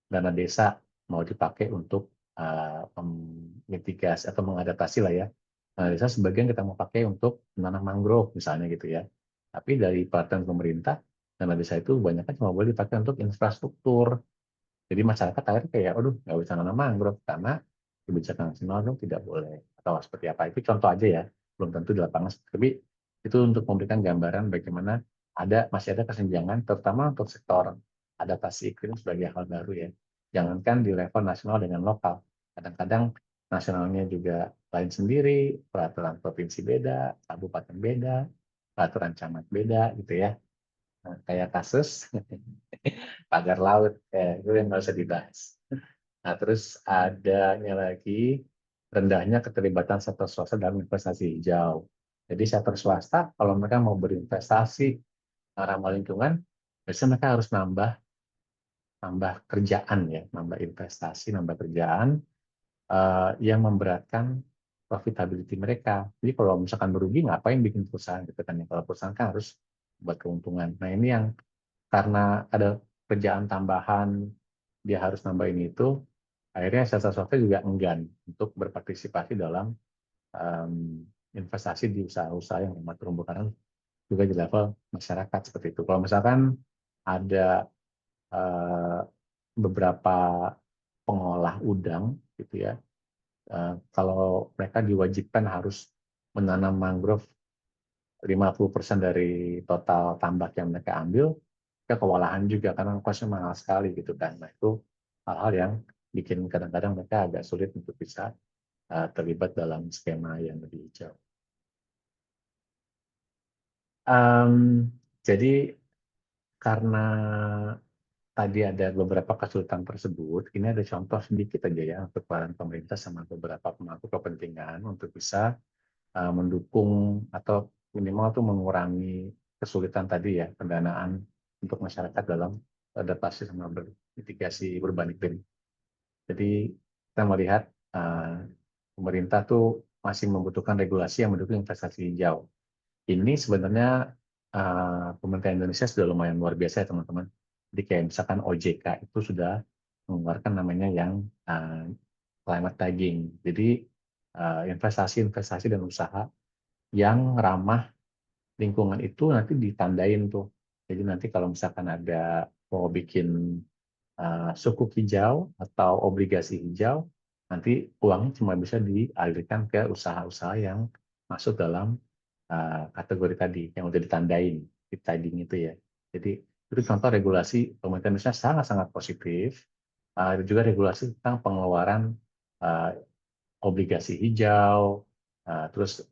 dana desa mau dipakai untuk mitigasi atau mengadaptasi lah ya. Dana desa sebagian kita mau pakai untuk menanam mangrove misalnya gitu ya. Tapi dari peraturan pemerintah, dana desa itu banyak cuma boleh dipakai untuk infrastruktur. Jadi masyarakat akhirnya kayak, aduh nggak bisa nanam mangrove karena kebijakan nasional itu tidak boleh. Atau seperti apa. Itu contoh aja ya, belum tentu di lapangan. Tapi itu untuk memberikan gambaran bagaimana masih ada kesenjangan, terutama untuk sektor adaptasi iklim sebagai hal baru ya. Jangankan di level nasional dengan lokal. Kadang-kadang nasionalnya juga lain sendiri, peraturan provinsi beda, kabupaten beda, peraturan camat beda gitu ya. Nah, kayak kasus pagar laut, itu yang nggak usah dibahas. Nah, terus adanya lagi rendahnya keterlibatan sektor swasta dalam investasi hijau. Jadi sektor swasta kalau mereka mau berinvestasi ramah lingkungan, biasanya mereka harus nambah nambah kerjaan ya, nambah investasi, nambah kerjaan yang memberatkan profitability mereka. Jadi kalau misalkan merugi, ngapain bikin perusahaan gitu kan ya? Kalau perusahaan kan harus buat keuntungan. Nah ini yang karena ada kerjaan tambahan, dia harus nambahin itu, akhirnya swasta juga enggan untuk berpartisipasi dalam investasi di usaha-usaha yang memang terumbu karang juga di level masyarakat seperti itu. Kalau misalkan ada eh, beberapa pengolah udang gitu ya, kalau mereka diwajibkan harus menanam mangrove 50% dari total tambak yang mereka ambil, mereka kewalahan juga karena kosnya mahal sekali gitu kan. Nah itu hal-hal yang bikin kadang-kadang mereka agak sulit untuk bisa terlibat dalam skema yang lebih hijau. Jadi karena tadi ada beberapa kesulitan tersebut, ini ada contoh sedikit aja ya untuk peran pemerintah sama beberapa pemangku kepentingan untuk bisa mendukung atau minimal tuh mengurangi kesulitan tadi ya pendanaan untuk masyarakat dalam adaptasi sama mitigasi perubahan iklim. Jadi kita melihat pemerintah tuh masih membutuhkan regulasi yang mendukung investasi hijau. Ini sebenarnya pemerintah Indonesia sudah lumayan luar biasa ya teman-teman. Jadi kayak misalkan OJK itu sudah mengeluarkan namanya yang climate tagging. Jadi investasi-investasi dan usaha yang ramah lingkungan itu nanti ditandain tuh. Jadi nanti kalau misalkan ada mau bikin sukuk hijau atau obligasi hijau, nanti uangnya cuma bisa dialirkan ke usaha-usaha yang masuk dalam kategori tadi yang udah ditandain di trading itu ya. Jadi itu contoh regulasi pemerintah Indonesia sangat-sangat positif. Ada juga regulasi tentang pengeluaran uh, obligasi hijau, terus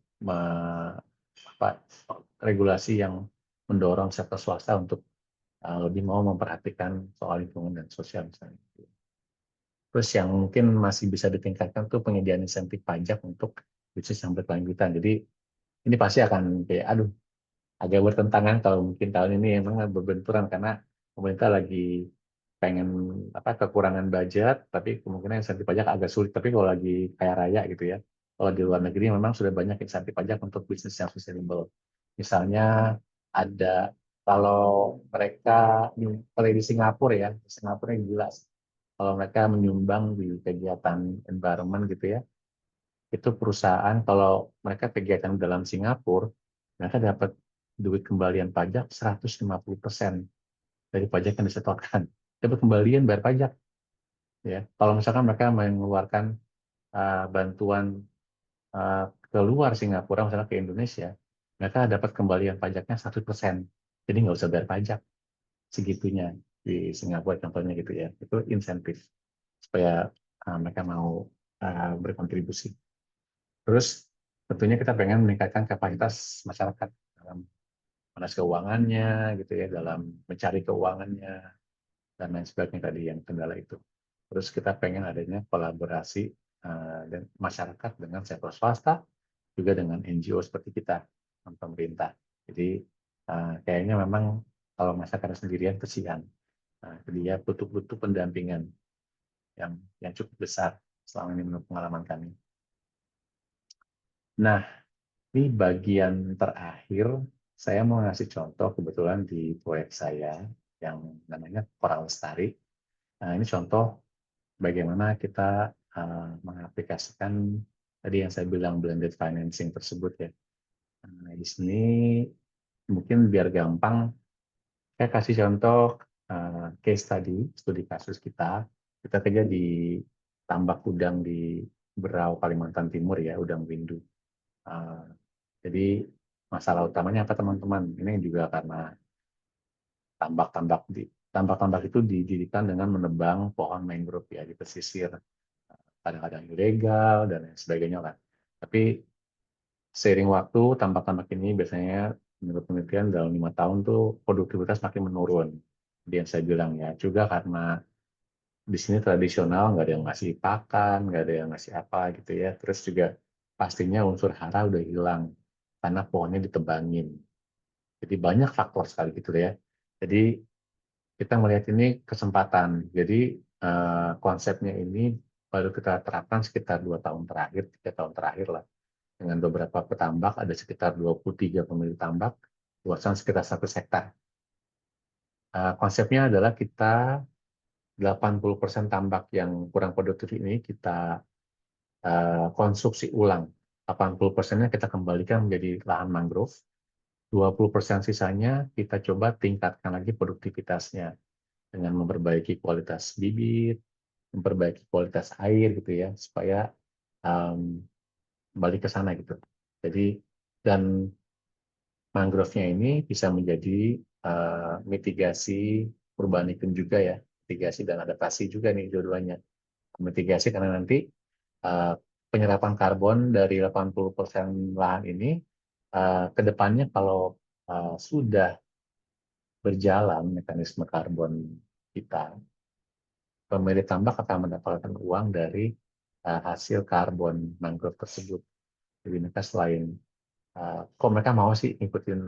apa, regulasi yang mendorong sektor swasta untuk lebih mau memperhatikan soal lingkungan dan sosial misalnya. Terus yang mungkin masih bisa ditingkatkan tuh penyediaan insentif pajak untuk bisnis yang berkelanjutan. Jadi ini pasti akan kayak aduh agak bertentangan kalau mungkin tahun ini emang berbenturan karena pemerintah lagi pengen kekurangan budget, tapi kemungkinan insentif pajak agak sulit. Tapi kalau lagi kaya raya gitu ya, kalau di luar negeri memang sudah banyak insentif pajak untuk bisnis yang sustainable. Misalnya ada kalau mereka kalau di Singapura ya, di Singapura yang jelas kalau mereka menyumbang di kegiatan environment gitu ya, itu perusahaan kalau mereka kegiatan dalam Singapura, mereka dapat duit kembalian pajak 150% dari pajak yang disetorkan. Dapat kembalian bayar pajak. Ya, kalau misalkan mereka mengeluarkan bantuan ke luar Singapura, misalnya ke Indonesia, mereka dapat kembalian pajaknya 1%. Jadi nggak usah bayar pajak segitunya di Singapura contohnya gitu ya. Itu insentif supaya mereka mau berkontribusi. Terus tentunya kita pengen meningkatkan kapasitas masyarakat dalam manas keuangannya gitu ya, dalam mencari keuangannya dan lain sebagainya tadi yang kendala itu. Terus kita pengen adanya kolaborasi dan masyarakat dengan sektor swasta, juga dengan NGO seperti kita, pemerintah. Jadi kayaknya memang kalau masyarakat sendirian kesian. Dia butuh pendampingan yang cukup besar selama ini menurut pengalaman kami. Nah, ini bagian terakhir, saya mau ngasih contoh kebetulan di proyek saya yang namanya Koral Lestari. Nah, ini contoh bagaimana kita mengaplikasikan tadi yang saya bilang blended financing tersebut ya. Nah, di sini mungkin biar gampang, saya kasih contoh case study, studi kasus kita. Kita kerja di tambak udang di Berau, Kalimantan Timur ya, udang windu. Uh, jadi masalah utamanya apa teman-teman? Ini juga karena tambak-tambak itu didirikan dengan menebang pohon mangrove ya di pesisir, kadang-kadang ilegal dan lain sebagainya lah. Tapi seiring waktu tambak-tambak ini biasanya menurut penelitian dalam 5 tahun tuh produktivitas makin menurun. Jadi yang saya bilang ya, juga karena di sini tradisional nggak ada yang ngasih pakan, nggak ada yang ngasih apa gitu ya. Terus juga pastinya unsur hara udah hilang karena pohonnya ditebangin. Jadi banyak faktor sekali gitu ya. Jadi kita melihat ini kesempatan. Jadi konsepnya ini baru kita terapkan sekitar 2 tahun terakhir, 3 tahun terakhir lah. Dengan beberapa petambak, ada sekitar 23 pemilik tambak, luasan sekitar 1 hektar. Konsepnya adalah kita 80% tambak yang kurang produktif ini kita konstruksi ulang. 80%-nya kita kembalikan menjadi lahan mangrove. 20% sisanya kita coba tingkatkan lagi produktivitasnya dengan memperbaiki kualitas bibit, memperbaiki kualitas air gitu ya, supaya um, balik ke sana gitu. Jadi dan mangrove-nya ini bisa menjadi mitigasi perubahan iklim juga ya, mitigasi dan adaptasi juga nih dua-duanya. Mitigasi karena nanti uh, penyerapan karbon dari 80% lahan ini ke depannya kalau sudah berjalan mekanisme karbon kita, pemilik tambak akan mendapatkan uang dari hasil karbon mangrove tersebut. Jadi mereka selain kok mereka mau sih ngikutin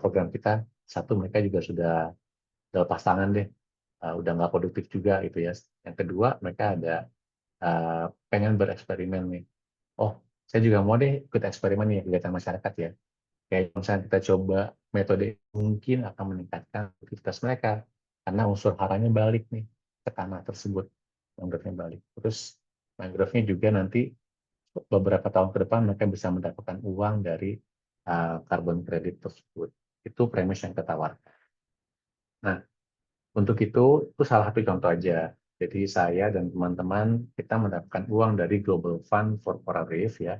program kita, satu mereka juga sudah lepas tangan deh, udah nggak produktif juga gitu ya. Yang kedua mereka ada pengen bereksperimen nih. Oh, saya juga mau deh ikut eksperimen nih kegiatan masyarakat ya. Kayak misalnya kita coba metode mungkin akan meningkatkan aktivitas mereka karena unsur haranya balik nih ke tanah tersebut, mangrove-nya balik. Terus mangrove-nya juga nanti beberapa tahun ke depan mereka bisa mendapatkan uang dari carbon credit tersebut. Itu premis yang kita tawarkan. Nah, untuk itu salah satu contoh aja. Jadi saya dan teman-teman kita mendapatkan uang dari Global Fund for Coral Reef ya.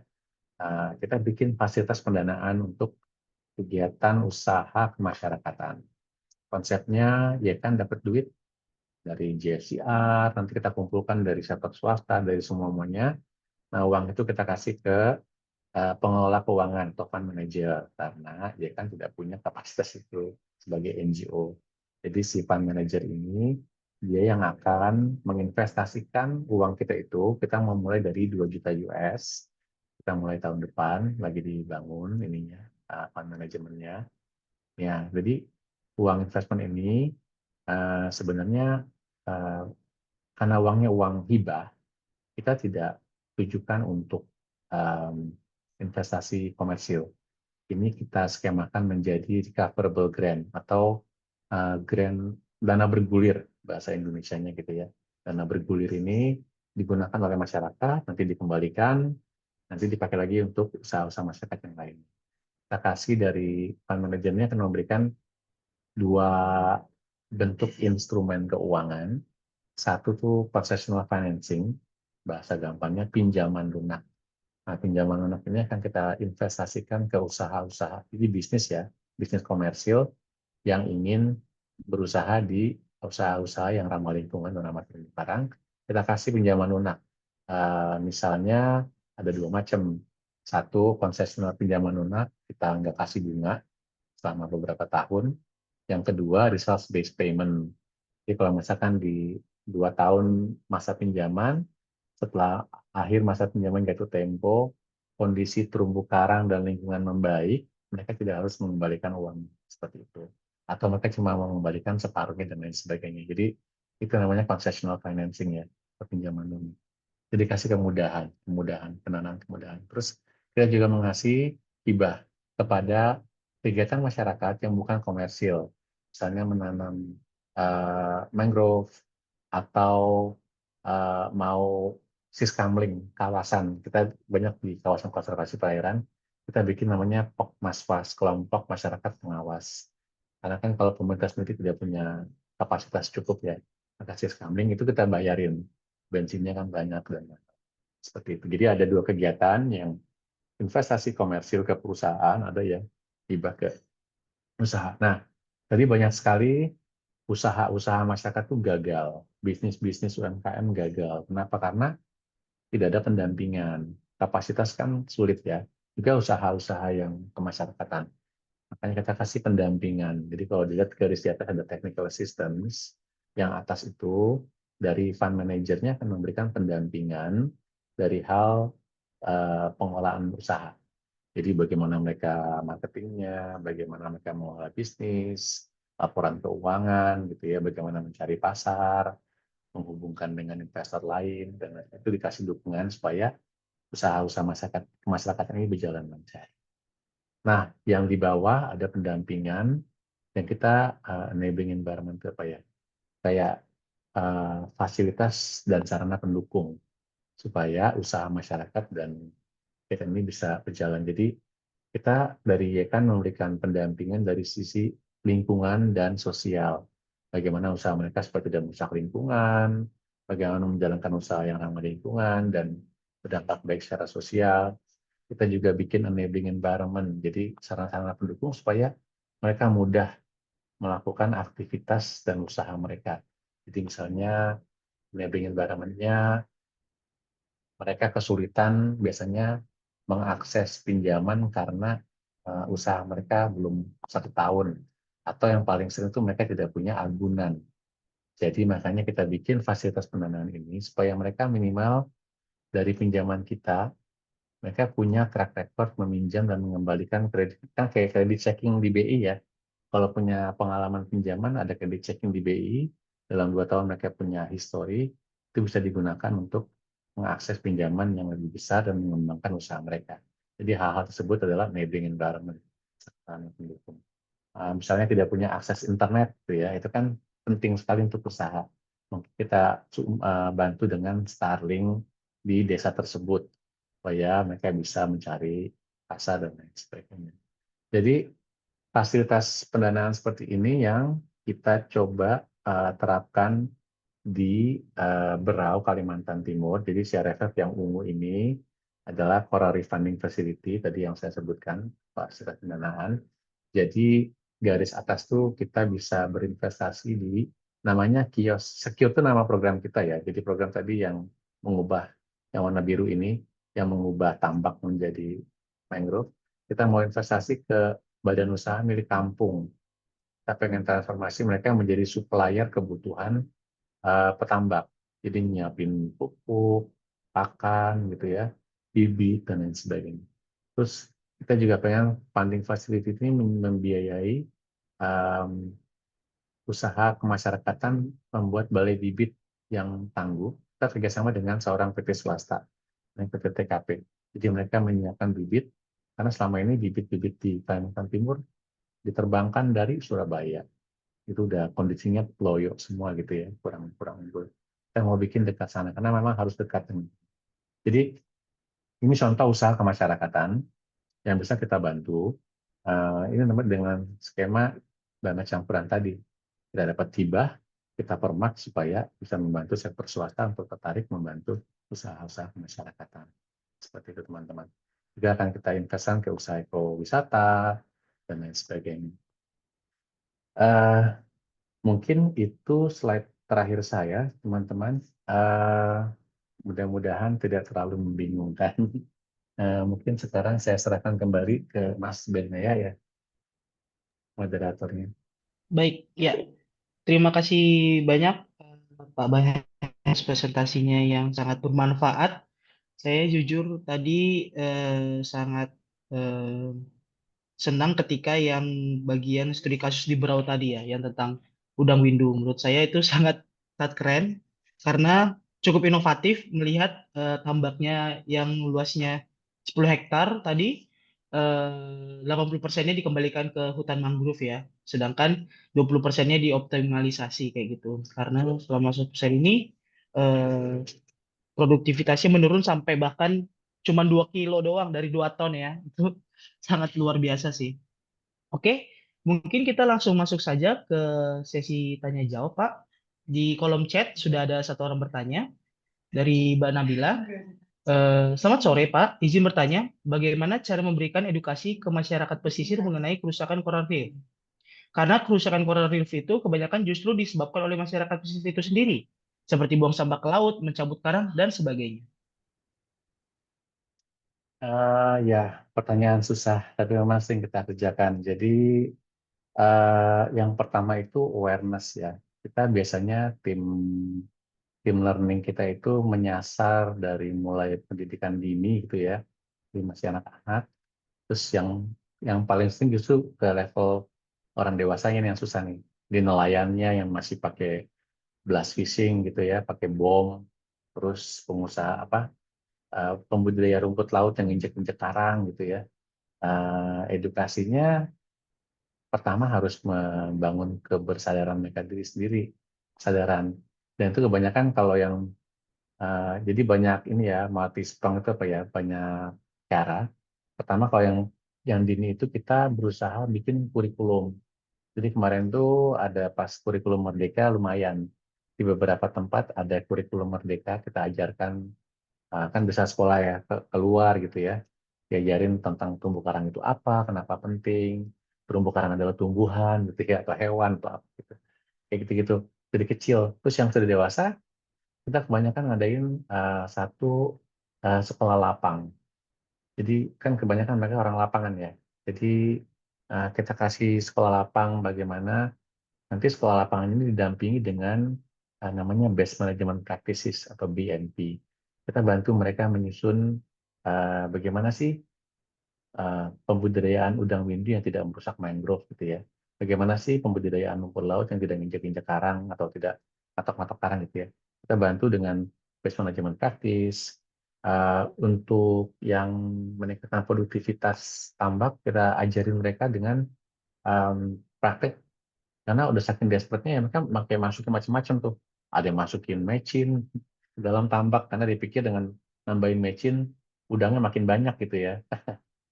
Kita bikin fasilitas pendanaan untuk kegiatan usaha kemasyarakatan. Konsepnya ya kan dapat duit dari JFCR, nanti kita kumpulkan dari sektor swasta, dari semuanya. Nah, uang itu kita kasih ke pengelola keuangan atau fund manager karena dia kan tidak punya kapasitas itu sebagai NGO. Jadi si fund manager ini dia yang akan menginvestasikan uang kita itu, kita memulai dari 2 juta US, kita mulai tahun depan lagi dibangun ininya fund manajemennya. Ya, jadi uang investment ini sebenarnya eh, karena uangnya uang hibah, kita tidak tujukan untuk um, investasi komersil. Ini kita skemakan menjadi recoverable grant atau grant dana bergulir bahasa Indonesianya gitu ya. Dana bergulir ini digunakan oleh masyarakat, nanti dikembalikan, nanti dipakai lagi untuk usaha-usaha masyarakat yang lain. Kita kasih dari fund manajernya akan memberikan dua bentuk instrumen keuangan. Satu tuh concessional financing, bahasa gampangnya pinjaman lunak. Nah, pinjaman lunak ini akan kita investasikan ke usaha-usaha, ini bisnis ya, bisnis komersil yang ingin berusaha di usaha-usaha yang ramah lingkungan dan ramah terumbu karang. Kita kasih pinjaman lunak. Misalnya ada dua macam. Satu, konsesional pinjaman lunak, kita nggak kasih bunga selama beberapa tahun. Yang kedua, results based payment. Jadi kalau misalkan di 2 tahun masa pinjaman, setelah akhir masa pinjaman jatuh tempo, kondisi terumbu karang dan lingkungan membaik, mereka tidak harus mengembalikan uang seperti itu. Atau mereka cuma mengembalikan separuhnya dan lain sebagainya. Jadi itu namanya concessional financing ya, pinjaman lunak. Jadi kasih kemudahan, pendanaan kemudahan. Terus kita juga mengasih hibah kepada kegiatan masyarakat yang bukan komersil, misalnya menanam mangrove atau mau siskamling kawasan. Kita banyak di kawasan konservasi perairan, kita bikin namanya POKMASWAS, kelompok masyarakat pengawas. Karena kan kalau pemerintah sendiri tidak punya kapasitas cukup ya, maka siskamling itu kita bayarin bensinnya kan banyak dan seperti itu. Jadi ada dua kegiatan yang investasi komersil ke perusahaan, ada yang hibah ke usaha. Nah, tadi banyak sekali usaha-usaha masyarakat tuh gagal, bisnis-bisnis UMKM gagal. Kenapa? Karena tidak ada pendampingan. Kapasitas kan sulit ya. Juga usaha-usaha yang kemasyarakatan. Makanya kita kasih pendampingan. Jadi kalau dilihat garis di atas ada technical assistance, yang atas itu dari fund manajernya akan memberikan pendampingan dari hal pengelolaan usaha. Jadi bagaimana mereka marketingnya, bagaimana mereka mengelola bisnis, laporan keuangan, gitu ya, bagaimana mencari pasar, menghubungkan dengan investor lain, dan itu dikasih dukungan supaya usaha-usaha masyarakat ini berjalan lancar. Nah, yang di bawah ada pendampingan yang kita enabling environment apa ya? Kayak fasilitas dan sarana pendukung supaya usaha masyarakat dan kita ini bisa berjalan. Jadi kita dari YKAN memberikan pendampingan dari sisi lingkungan dan sosial. Bagaimana usaha mereka supaya tidak merusak lingkungan, bagaimana menjalankan usaha yang ramah lingkungan dan berdampak baik secara sosial. Kita juga bikin enabling environment, jadi sarana-sarana pendukung supaya mereka mudah melakukan aktivitas dan usaha mereka. Jadi misalnya enabling environment-nya mereka kesulitan biasanya mengakses pinjaman karena usaha mereka belum 1 tahun. Atau yang paling sering itu mereka tidak punya agunan. Jadi makanya kita bikin fasilitas pendanaan ini supaya mereka minimal dari pinjaman kita, mereka punya track record meminjam dan mengembalikan kredit. Kan kayak kredit checking di BI ya. Kalau punya pengalaman pinjaman, ada kredit checking di BI, dalam 2 tahun mereka punya history, itu bisa digunakan untuk mengakses pinjaman yang lebih besar dan mengembangkan usaha mereka. Jadi hal-hal tersebut adalah enabling environment. Pendukung. Misalnya tidak punya akses internet, gitu ya, itu kan penting sekali untuk usaha. Mungkin kita bantu dengan Starlink di desa tersebut, supaya mereka bisa mencari pasar dan lain sebagainya. Jadi fasilitas pendanaan seperti ini yang kita coba terapkan di Berau, Kalimantan Timur. Jadi CRFF yang ungu ini adalah Coral Reef Funding Facility, tadi yang saya sebutkan, fasilitas pendanaan. Jadi garis atas tuh kita bisa berinvestasi di namanya kios. Secure itu nama program kita ya. Jadi program tadi yang mengubah yang warna biru ini, yang mengubah tambak menjadi mangrove, kita mau investasi ke badan usaha milik kampung. Kita pengen transformasi mereka menjadi supplier kebutuhan petambak. Jadi nyiapin pupuk, pakan gitu ya, bibit dan lain sebagainya. Terus kita juga pengen funding facility ini membiayai um, usaha kemasyarakatan membuat balai bibit yang tangguh. Kita kerjasama dengan seorang PT swasta, yang PT TKP. Jadi mereka menyiapkan bibit, karena selama ini bibit-bibit di Kalimantan Timur diterbangkan dari Surabaya. Itu udah kondisinya loyo semua gitu ya, kurang unggul. Kita mau bikin dekat sana, karena memang harus dekat. Jadi ini contoh usaha kemasyarakatan yang bisa kita bantu. Ini namanya dengan skema dana campuran tadi. Kita dapat hibah, kita permak supaya bisa membantu sektor swasta untuk tertarik membantu usaha-usaha kemasyarakatan. Seperti itu teman-teman. Juga akan kita investasi ke usaha ekowisata dan lain sebagainya. Eh, Mungkin itu slide terakhir saya, teman-teman. Eh, Mudah-mudahan tidak terlalu membingungkan. Mungkin sekarang saya serahkan kembali ke Mas Benaya ya, moderatornya. Baik, ya. Terima kasih banyak Pak Bahes presentasinya yang sangat bermanfaat. Saya jujur tadi sangat eh, senang ketika yang bagian studi kasus di Berau tadi ya, yang tentang udang windu. Menurut saya itu sangat sangat keren karena cukup inovatif melihat tambaknya yang luasnya 10 hektar tadi 80%-nya dikembalikan ke hutan mangrove ya. Sedangkan 20%-nya dioptimalisasi kayak gitu. Karena selama 100% ini eh, produktivitasnya menurun sampai bahkan cuma 2 kilo doang dari 2 ton ya. Itu sangat luar biasa sih. Oke, mungkin kita langsung masuk saja ke sesi tanya jawab, Pak. Di kolom chat sudah ada satu orang bertanya dari Mbak Nabila. Selamat sore, Pak. Izin bertanya, bagaimana cara memberikan edukasi ke masyarakat pesisir mengenai kerusakan coral reef? Karena kerusakan coral reef itu kebanyakan justru disebabkan oleh masyarakat pesisir itu sendiri, seperti buang sampah ke laut, mencabut karang, dan sebagainya. Ya, pertanyaan susah, tapi memang sering kita kerjakan. Jadi, yang pertama itu awareness ya. Kita biasanya tim learning kita itu menyasar dari mulai pendidikan dini gitu ya, di masih anak-anak. Terus yang paling sering justru ke level orang dewasanya nih yang susah nih. Di nelayannya yang masih pakai blast fishing gitu ya, pakai bom. Terus pengusaha apa pembudidaya rumput laut yang injek-injek karang gitu ya. Edukasinya pertama harus membangun kebersadaran mereka diri sendiri, kesadaran. Dan itu kebanyakan kalau yang jadi banyak ini ya multi prong itu apa ya banyak cara. Pertama kalau yang dini itu kita berusaha bikin kurikulum. Jadi kemarin tuh ada pas kurikulum Merdeka lumayan di beberapa tempat ada kurikulum Merdeka kita ajarkan kan bisa sekolah ya keluar gitu ya diajarin tentang terumbu karang itu apa, kenapa penting, terumbu karang adalah tumbuhan gitu ya atau hewan atau apa gitu. Kayak gitu-gitu dari kecil. Terus yang sudah dewasa kita kebanyakan ngadain satu sekolah lapang. Jadi kan kebanyakan mereka orang lapangan ya. Jadi kita kasih sekolah lapang bagaimana nanti sekolah lapangan ini didampingi dengan namanya Best Management Practices atau BNP. Kita bantu mereka menyusun bagaimana sih pembudidayaan udang windu yang tidak merusak mangrove gitu ya. Bagaimana sih pembudidayaan rumput laut yang tidak injak-injak karang atau tidak matok-matok karang gitu ya. Kita bantu dengan best management practice. Untuk yang meningkatkan produktivitas tambak, kita ajarin mereka dengan praktek karena udah saking desperate-nya ya mereka pakai masukin macam-macam tuh. Ada yang masukin mecin ke dalam tambak karena dipikir dengan nambahin mecin udangnya makin banyak gitu ya.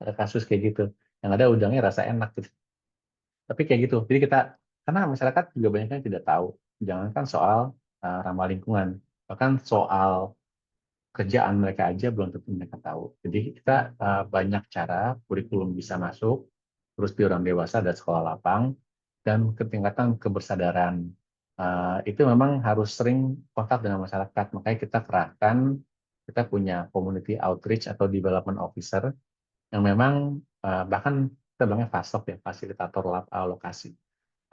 Ada kasus kayak gitu. Yang ada udangnya rasa enak gitu. Tapi kayak gitu. Jadi kita karena masyarakat juga banyak yang tidak tahu. Jangankan soal ramah lingkungan, bahkan soal kerjaan mereka aja belum tentu mereka tahu. Jadi kita banyak cara kurikulum bisa masuk, terus di orang dewasa ada sekolah lapang, dan ketingkatan kebersadaran. Itu memang harus sering kontak dengan masyarakat. Makanya kita kerahkan, kita punya community outreach atau development officer yang memang bahkan kita bilangnya FASOK ya, fasilitator alokasi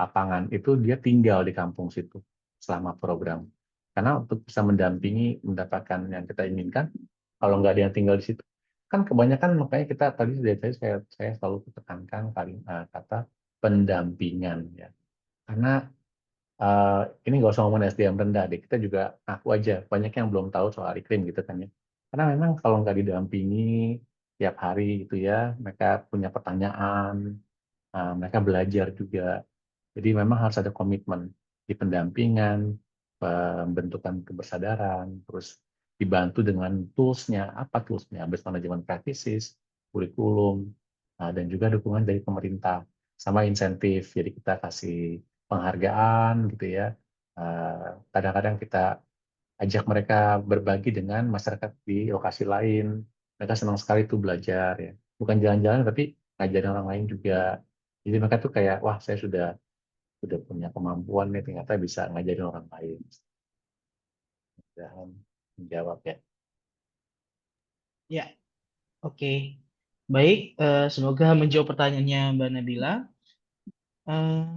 lapangan, itu dia tinggal di kampung situ selama program. Karena untuk bisa mendampingi mendapatkan yang kita inginkan, kalau nggak ada yang tinggal di situ, kan kebanyakan makanya kita tadi dari tadi saya selalu tekankan kata pendampingan ya. Karena ini nggak usah ngomongin SDM rendah deh, kita juga aku aja banyak yang belum tahu soal iklim gitu kan ya. Karena memang kalau nggak didampingi tiap hari gitu ya, mereka punya pertanyaan, mereka belajar juga. Jadi memang harus ada komitmen di pendampingan, pembentukan kebersadaran, terus dibantu dengan toolsnya, apa toolsnya, best management practices, kurikulum, dan juga dukungan dari pemerintah, sama insentif. Jadi kita kasih penghargaan gitu ya. Kadang-kadang kita ajak mereka berbagi dengan masyarakat di lokasi lain. Mereka senang sekali tuh belajar ya. Bukan jalan-jalan tapi ngajarin orang lain juga. Jadi mereka tuh kayak, wah saya sudah punya kemampuan nih ternyata bisa ngajarin orang lain. Dan menjawab ya. Ya, oke. Baik, semoga menjawab pertanyaannya Mbak Nabila. Eh,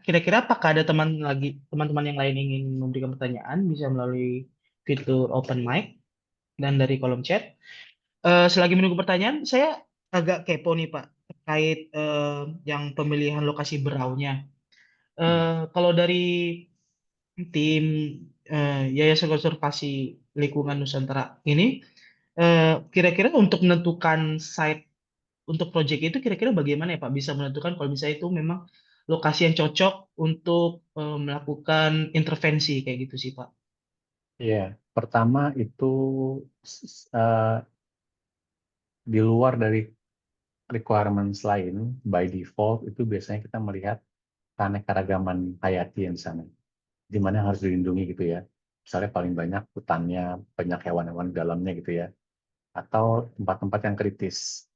Kira-kira apakah ada teman-teman yang lain ingin memberikan pertanyaan bisa melalui fitur open mic dan dari kolom chat. Selagi menunggu pertanyaan, saya agak kepo nih Pak terkait yang pemilihan lokasi beraunya. Hmm. Kalau dari tim Yayasan Konservasi Lingkungan Nusantara ini, kira-kira untuk menentukan site untuk proyek itu kira-kira bagaimana ya Pak bisa menentukan kalau misalnya itu memang lokasi yang cocok untuk melakukan intervensi kayak gitu sih Pak. Iya, pertama itu di luar dari requirements lain, by default itu biasanya kita melihat keanekaragaman hayati yang di sana, di mana harus dilindungi gitu ya. Misalnya paling banyak hutannya, banyak hewan-hewan di dalamnya gitu ya, atau tempat-tempat yang kritis.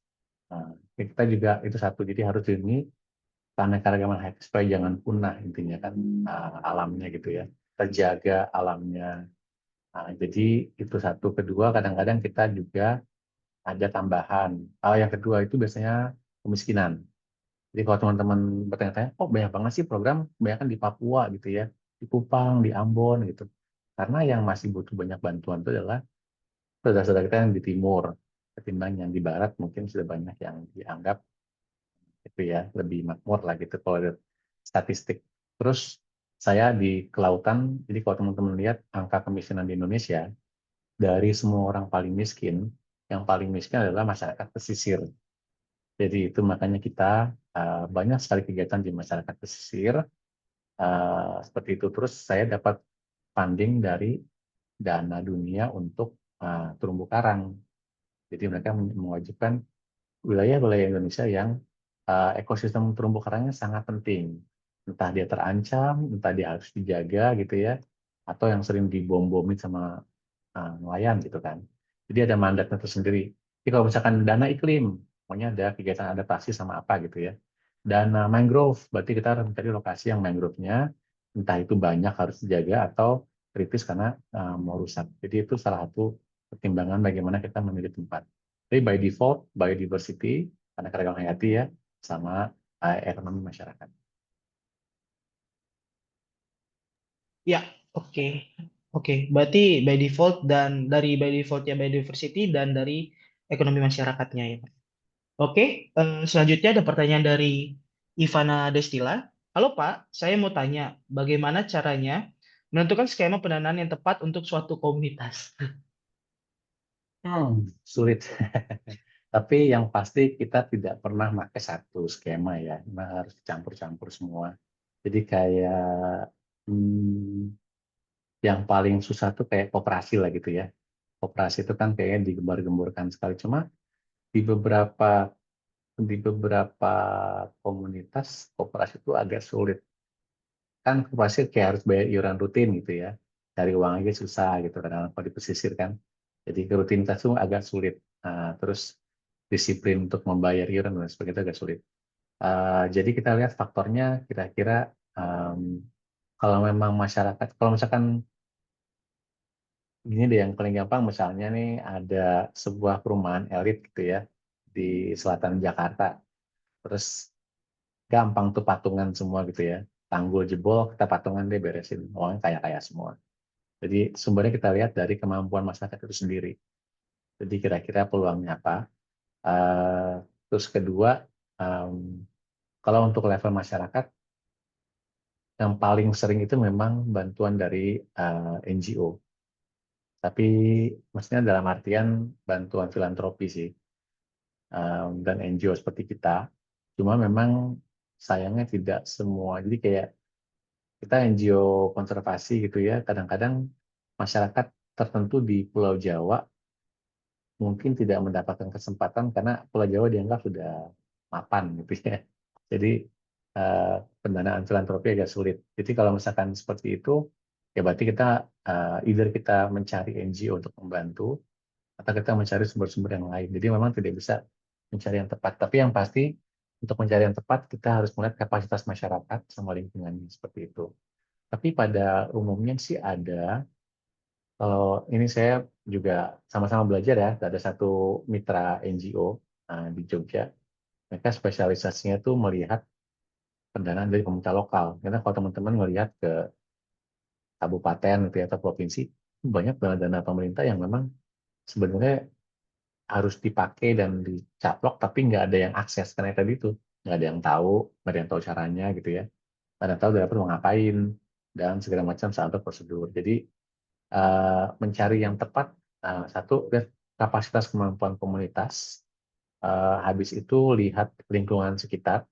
Nah, kita juga itu satu, jadi harus dilindungi keanekaragaman hayati supaya jangan punah intinya kan, alamnya gitu ya, terjaga alamnya. Nah, jadi itu satu. Kedua, kadang-kadang kita juga ada tambahan. Yang kedua itu biasanya kemiskinan. Jadi kalau teman-teman bertanya-tanya, oh banyak banget sih program, kebanyakan di Papua gitu ya, di Kupang, di Ambon gitu. Karena yang masih butuh banyak bantuan itu adalah saudara-saudara kita yang di timur, ketimbang yang di barat mungkin sudah banyak yang dianggap itu ya lebih makmur lah gitu kalau lihat statistik. Terus saya di kelautan, jadi kalau teman-teman lihat angka kemiskinan di Indonesia, dari semua orang paling miskin, yang paling miskin adalah masyarakat pesisir. Jadi itu makanya kita banyak sekali kegiatan di masyarakat pesisir seperti itu. Terus saya dapat funding dari dana dunia untuk terumbu karang. Jadi mereka mewajibkan wilayah-wilayah Indonesia yang ekosistem terumbu karangnya sangat penting. Entah dia terancam, entah dia harus dijaga gitu ya, atau yang sering dibom-bomin sama nelayan gitu kan. Jadi ada mandatnya tersendiri. Jadi kalau misalkan dana iklim, pokoknya ada kegiatan adaptasi sama apa gitu ya. Dana mangrove, berarti kita harus mencari lokasi yang mangrove-nya, entah itu banyak harus dijaga atau kritis karena mau rusak. Jadi itu salah satu pertimbangan bagaimana kita memilih tempat. Jadi by default, biodiversity, karena keragaman hayati ya, sama ekonomi masyarakat. Ya, oke. Oke, berarti by default dan dari by default ya biodiversity dan dari ekonomi masyarakatnya ya Pak. Oke, selanjutnya ada pertanyaan dari Ivana Destila. Halo Pak, saya mau tanya bagaimana caranya menentukan skema pendanaan yang tepat untuk suatu komunitas. Sulit. Tapi yang pasti kita tidak pernah pakai satu skema ya, memang harus campur-campur semua. Jadi kayak hmm, yang paling susah tuh kayak koperasi lah gitu ya. Koperasi itu kan kayaknya digembar-gemborkan sekali. Cuma di beberapa di beberapa komunitas koperasi itu agak sulit. Kan koperasi kayak harus bayar iuran rutin gitu ya. Cari uang aja susah gitu kadang kalau di pesisir kan. Jadi rutinitas itu agak sulit. Terus disiplin untuk membayar iuran dan sebagainya itu agak sulit. Jadi kita lihat faktornya kira-kira em, kalau memang masyarakat, kalau misalkan gini deh yang paling gampang misalnya nih ada sebuah perumahan elit gitu ya di selatan Jakarta. Terus gampang tuh patungan semua gitu ya. Tanggul jebol, kita patungan deh beresin. Orangnya kaya-kaya semua. Jadi sumbernya kita lihat dari kemampuan masyarakat itu sendiri. Jadi kira-kira peluangnya apa. Eh, Terus kedua, em, kalau untuk level masyarakat, yang paling sering itu memang bantuan dari NGO. Tapi maksudnya dalam artian bantuan filantropi sih, dan NGO seperti kita. Cuma memang sayangnya tidak semua. Jadi kayak kita NGO konservasi gitu ya, kadang-kadang masyarakat tertentu di Pulau Jawa mungkin tidak mendapatkan kesempatan karena Pulau Jawa dianggap sudah mapan gitu ya. Jadi eh, pendanaan filantropi agak sulit. Jadi kalau misalkan seperti itu, ya berarti kita either kita mencari NGO untuk membantu atau kita mencari sumber-sumber yang lain. Jadi memang tidak bisa mencari yang tepat. Tapi yang pasti untuk mencari yang tepat kita harus melihat kapasitas masyarakat sama lingkungannya seperti itu. Tapi pada umumnya sih ada. Kalau ini saya juga sama-sama belajar ya. Ada satu mitra NGO di Jogja. Mereka spesialisasinya tuh melihat pendanaan dari pemerintah lokal. Karena kalau teman-teman melihat ke kabupaten gitu ya, atau provinsi, banyak dana-dana pemerintah yang memang sebenarnya harus dipakai dan dicaplok, tapi nggak ada yang akses. Karena tadi itu nggak ada yang tahu, nggak ada yang tahu caranya gitu ya. Nggak ada yang tahu dapat mau ngapain, dan segala macam sampai prosedur. Jadi mencari yang tepat, satu, lihat kapasitas kemampuan komunitas, habis itu lihat lingkungan sekitar,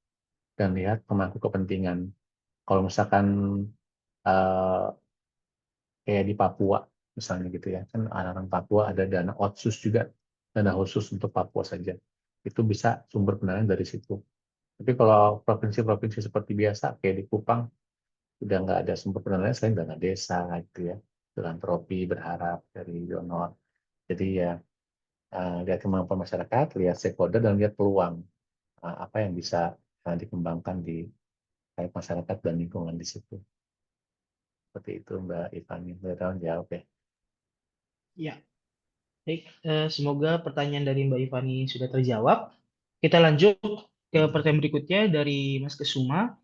dan lihat pemangku kepentingan. Kalau misalkan eh, kayak di Papua misalnya gitu ya, kan orang-orang Papua ada dana otsus juga, dana khusus untuk Papua saja. Itu bisa sumber pendanaan dari situ. Tapi kalau provinsi-provinsi seperti biasa, kayak di Kupang, udah nggak ada sumber pendanaan selain dana desa gitu ya, filantropi berharap dari donor. Jadi ya lihat kemampuan masyarakat, lihat stakeholder, dan lihat peluang apa yang bisa dikembangkan di kait masyarakat dan lingkungan di situ. Seperti itu Mbak Ivani. Mbak Irawan jawab ya. Ya, baik. Semoga pertanyaan dari Mbak Ivani sudah terjawab. Kita lanjut ke pertanyaan berikutnya dari Mas Kesuma.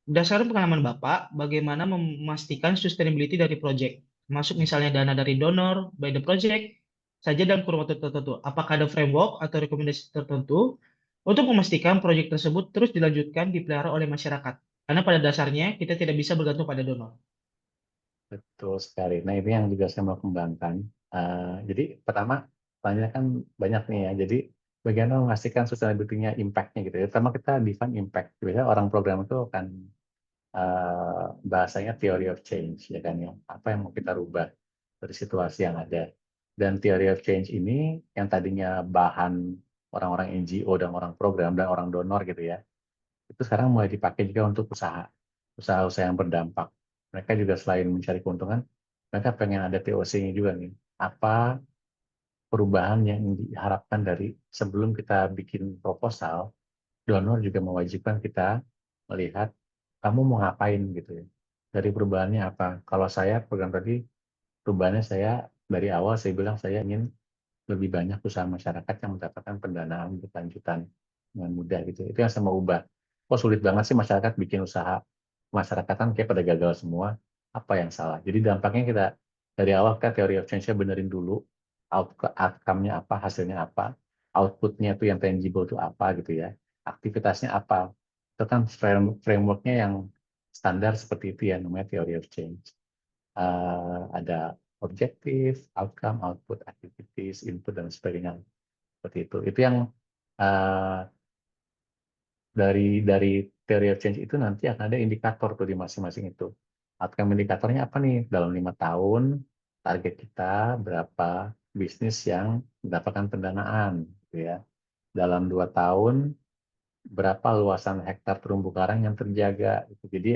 Berdasarkan pengalaman Bapak, bagaimana memastikan sustainability dari proyek? Masuk misalnya dana dari donor, by the project, saja dalam kurun waktu tertentu. Apakah ada framework atau rekomendasi tertentu untuk memastikan proyek tersebut terus dilanjutkan dipelihara oleh masyarakat? Karena pada dasarnya kita tidak bisa bergantung pada donor. Betul sekali. Nah, ini yang juga saya mau kembangkan. Jadi, pertama, tanya kan banyak nih ya. Jadi, bagaimana memastikan sustainability-nya, impact-nya gitu ya. Pertama, kita define impact. Biasanya orang program itu akan bahasanya theory of change, ya kan ya. Apa yang mau kita rubah dari situasi yang ada. Dan theory of change ini, yang tadinya bahan orang-orang NGO dan orang program dan orang donor gitu ya, itu sekarang mulai dipakai juga untuk usaha-usaha yang berdampak. Mereka juga selain mencari keuntungan, mereka pengen ada TOC-nya juga nih. Apa perubahan yang diharapkan dari sebelum kita bikin proposal, donor juga mewajibkan kita melihat kamu mau ngapain gitu ya. Dari perubahannya apa? Kalau saya program tadi, perubahannya saya dari awal saya bilang saya ingin lebih banyak usaha masyarakat yang mendapatkan pendanaan berkelanjutan dengan mudah gitu. Itu yang saya mau ubah. Kok sulit banget sih masyarakat bikin usaha masyarakatan kayak pada gagal semua. Apa yang salah? Jadi dampaknya kita dari awal kita teori of change-nya benerin dulu. Outcome-nya apa, hasilnya apa, output-nya itu yang tangible itu apa gitu ya. Aktivitasnya apa. Itu kan framework-nya yang standar seperti itu ya, namanya theory of change. Ada objektif, outcome, output, activities, input, dan sebagainya. Seperti itu. Itu yang uh, dari theory of change itu nanti akan ada indikator tuh di masing-masing itu. Outcome indikatornya apa nih? Dalam 5 tahun, target kita berapa bisnis yang mendapatkan pendanaan, gitu ya. Dalam 2 tahun, berapa luasan hektar terumbu karang yang terjaga. Gitu. Jadi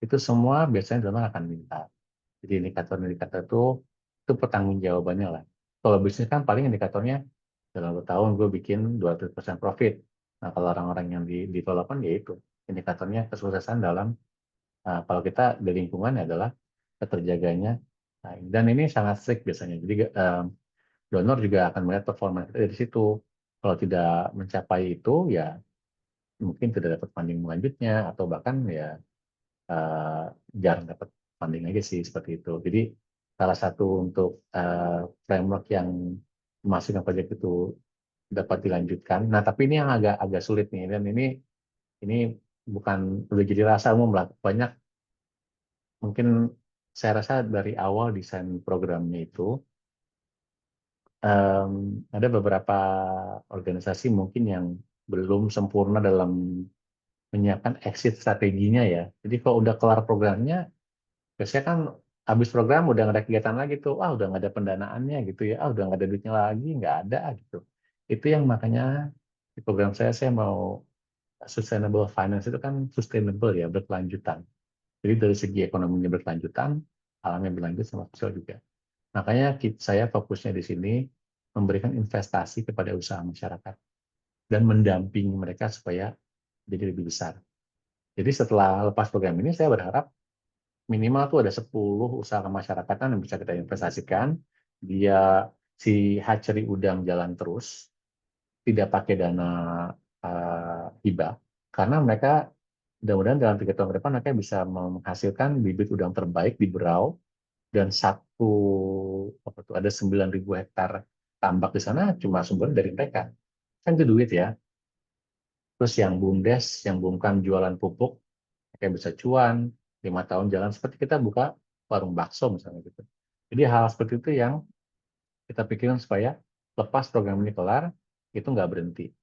itu semua biasanya donor akan minta. Jadi indikator-indikator itu pertanggungjawabannya lah. Kalau bisnis kan paling indikatornya dalam 2 tahun gue bikin 200% profit. Nah, kalau orang-orang yang di development ya itu indikatornya kesuksesan dalam kalau kita di lingkungan adalah keterjaganya. Nah, dan ini sangat strict biasanya. Jadi donor juga akan melihat performa kita dari situ. Kalau tidak mencapai itu, ya mungkin tidak dapat funding selanjutnya, atau bahkan ya eh, jarang dapat funding aja sih seperti itu. Jadi salah satu untuk framework yang memastikan proyek itu dapat dilanjutkan. Nah, tapi ini yang agak agak sulit nih, dan ini bukan udah jadi rasa umum lah. Banyak mungkin saya rasa dari awal desain programnya itu ada beberapa organisasi mungkin yang belum sempurna dalam menyiapkan exit strateginya ya. Jadi kalau udah kelar programnya, biasanya kan habis program udah nggak ada kegiatan lagi tuh, udah nggak ada pendanaannya gitu ya, udah nggak ada duitnya lagi, nggak ada gitu. Itu yang makanya di program saya mau sustainable finance itu kan sustainable ya, berkelanjutan. Jadi dari segi ekonominya berkelanjutan, alamnya berlanjut sama sosial juga. Makanya saya fokusnya di sini memberikan investasi kepada usaha masyarakat dan mendampingi mereka supaya jadi lebih besar. Jadi setelah lepas program ini, saya berharap minimal tuh ada 10 usaha kemasyarakatan yang bisa kita investasikan. Dia si hatchery udang jalan terus, tidak pakai dana hibah, karena mereka mudah-mudahan dalam 3 tahun ke depan mereka bisa menghasilkan bibit udang terbaik di Berau, dan apa tuh, ada 9.000 hektar tambak di sana cuma sumber dari mereka. Kan itu duit ya. Terus yang BUMDes, yang bukan jualan pupuk, kayak bisa cuan 5 tahun jalan seperti kita buka warung bakso misalnya gitu. Jadi hal seperti itu yang kita pikirin supaya lepas program ini kelar itu nggak berhenti.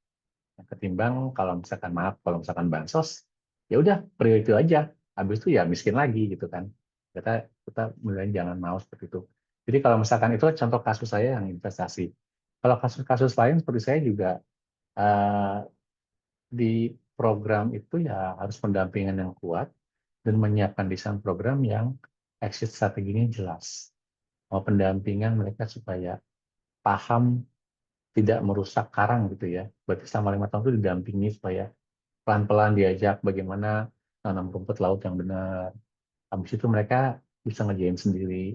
Nah, ketimbang kalau misalkan maaf kalau misalkan bansos, ya udah prioritas itu aja. Habis itu ya miskin lagi gitu kan. Kita kita mulai jangan mau seperti itu. Jadi kalau misalkan itu contoh kasus saya yang investasi. Kalau kasus-kasus lain seperti saya juga eh, di program itu ya harus pendampingan yang kuat dan menyiapkan desain program yang exit strateginya jelas. Mau pendampingan mereka supaya paham tidak merusak karang gitu ya. Berarti selama 5 tahun itu didampingi supaya pelan-pelan diajak bagaimana tanam rumput laut yang benar. Habis itu mereka bisa ngerjain sendiri.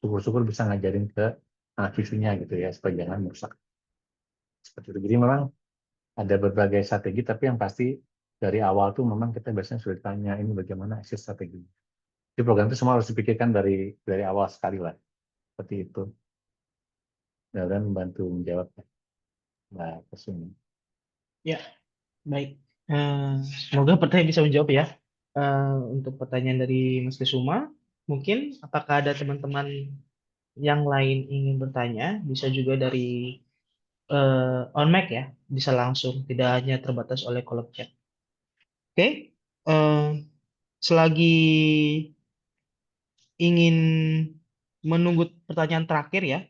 Syukur-syukur bisa ngajarin ke anak cucunya gitu ya, supaya jangan merusak. Seperti itu. Jadi memang ada berbagai strategi, tapi yang pasti dari awal tuh memang kita biasanya sudah ditanya ini bagaimana exit strategi. Jadi program itu semua harus dipikirkan dari awal sekali lah. Seperti itu. Dan membantu menjawab Mbak Kesumi. Ya, baik. Eh, Semoga pertanyaan bisa menjawab ya. Untuk pertanyaan dari Mas Kesuma, mungkin apakah ada teman-teman yang lain ingin bertanya? Bisa juga dari on mic ya, bisa langsung, tidak hanya terbatas oleh kolom chat. Oke, eh, selagi ingin menunggu pertanyaan terakhir ya,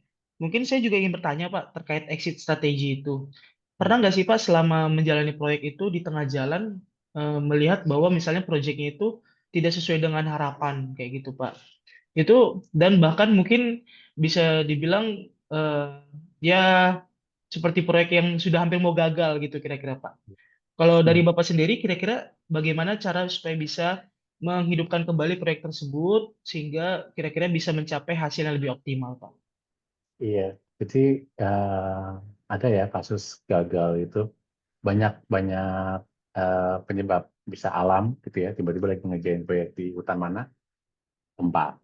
mungkin saya juga ingin bertanya Pak terkait exit strategi itu. Pernah nggak sih Pak selama menjalani proyek itu di tengah jalan melihat bahwa misalnya proyeknya itu tidak sesuai dengan harapan kayak gitu Pak? Itu dan bahkan mungkin bisa dibilang ya seperti proyek yang sudah hampir mau gagal gitu kira-kira Pak. Kalau dari Bapak sendiri, kira-kira bagaimana cara supaya bisa menghidupkan kembali proyek tersebut sehingga kira-kira bisa mencapai hasil yang lebih optimal, Pak? Iya, jadi ada ya kasus gagal itu banyak banyak penyebab, bisa alam gitu ya, tiba-tiba lagi ngerjain proyek di hutan mana gempa,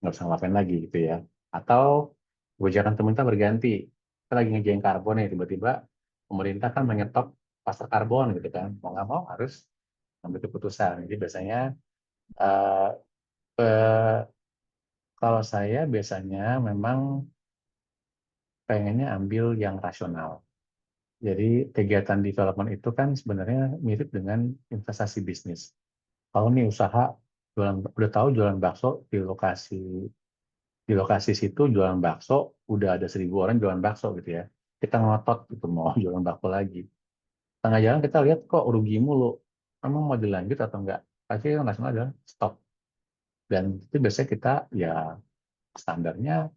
nggak bisa ngapain lagi gitu ya, atau kebijakan pemerintah berganti, kita lagi ngerjain karbon ya, tiba-tiba pemerintah kan menyetop pasar karbon gitu kan, mau nggak mau harus ambil keputusan. Jadi biasanya eh, eh, kalau saya biasanya memang pengennya ambil yang rasional. Jadi kegiatan development itu kan sebenarnya mirip dengan investasi bisnis. Kalau nih usaha jualan, udah tahu jualan bakso di lokasi situ jualan bakso, udah ada 1.000 orang jualan bakso gitu ya. Kita ngotot gitu mau jualan bakso lagi. Tengah jalan kita lihat kok rugi mulu. Emang mau dilanjut atau enggak? Pasti yang nasional adalah stop. Dan itu biasanya kita ya standarnya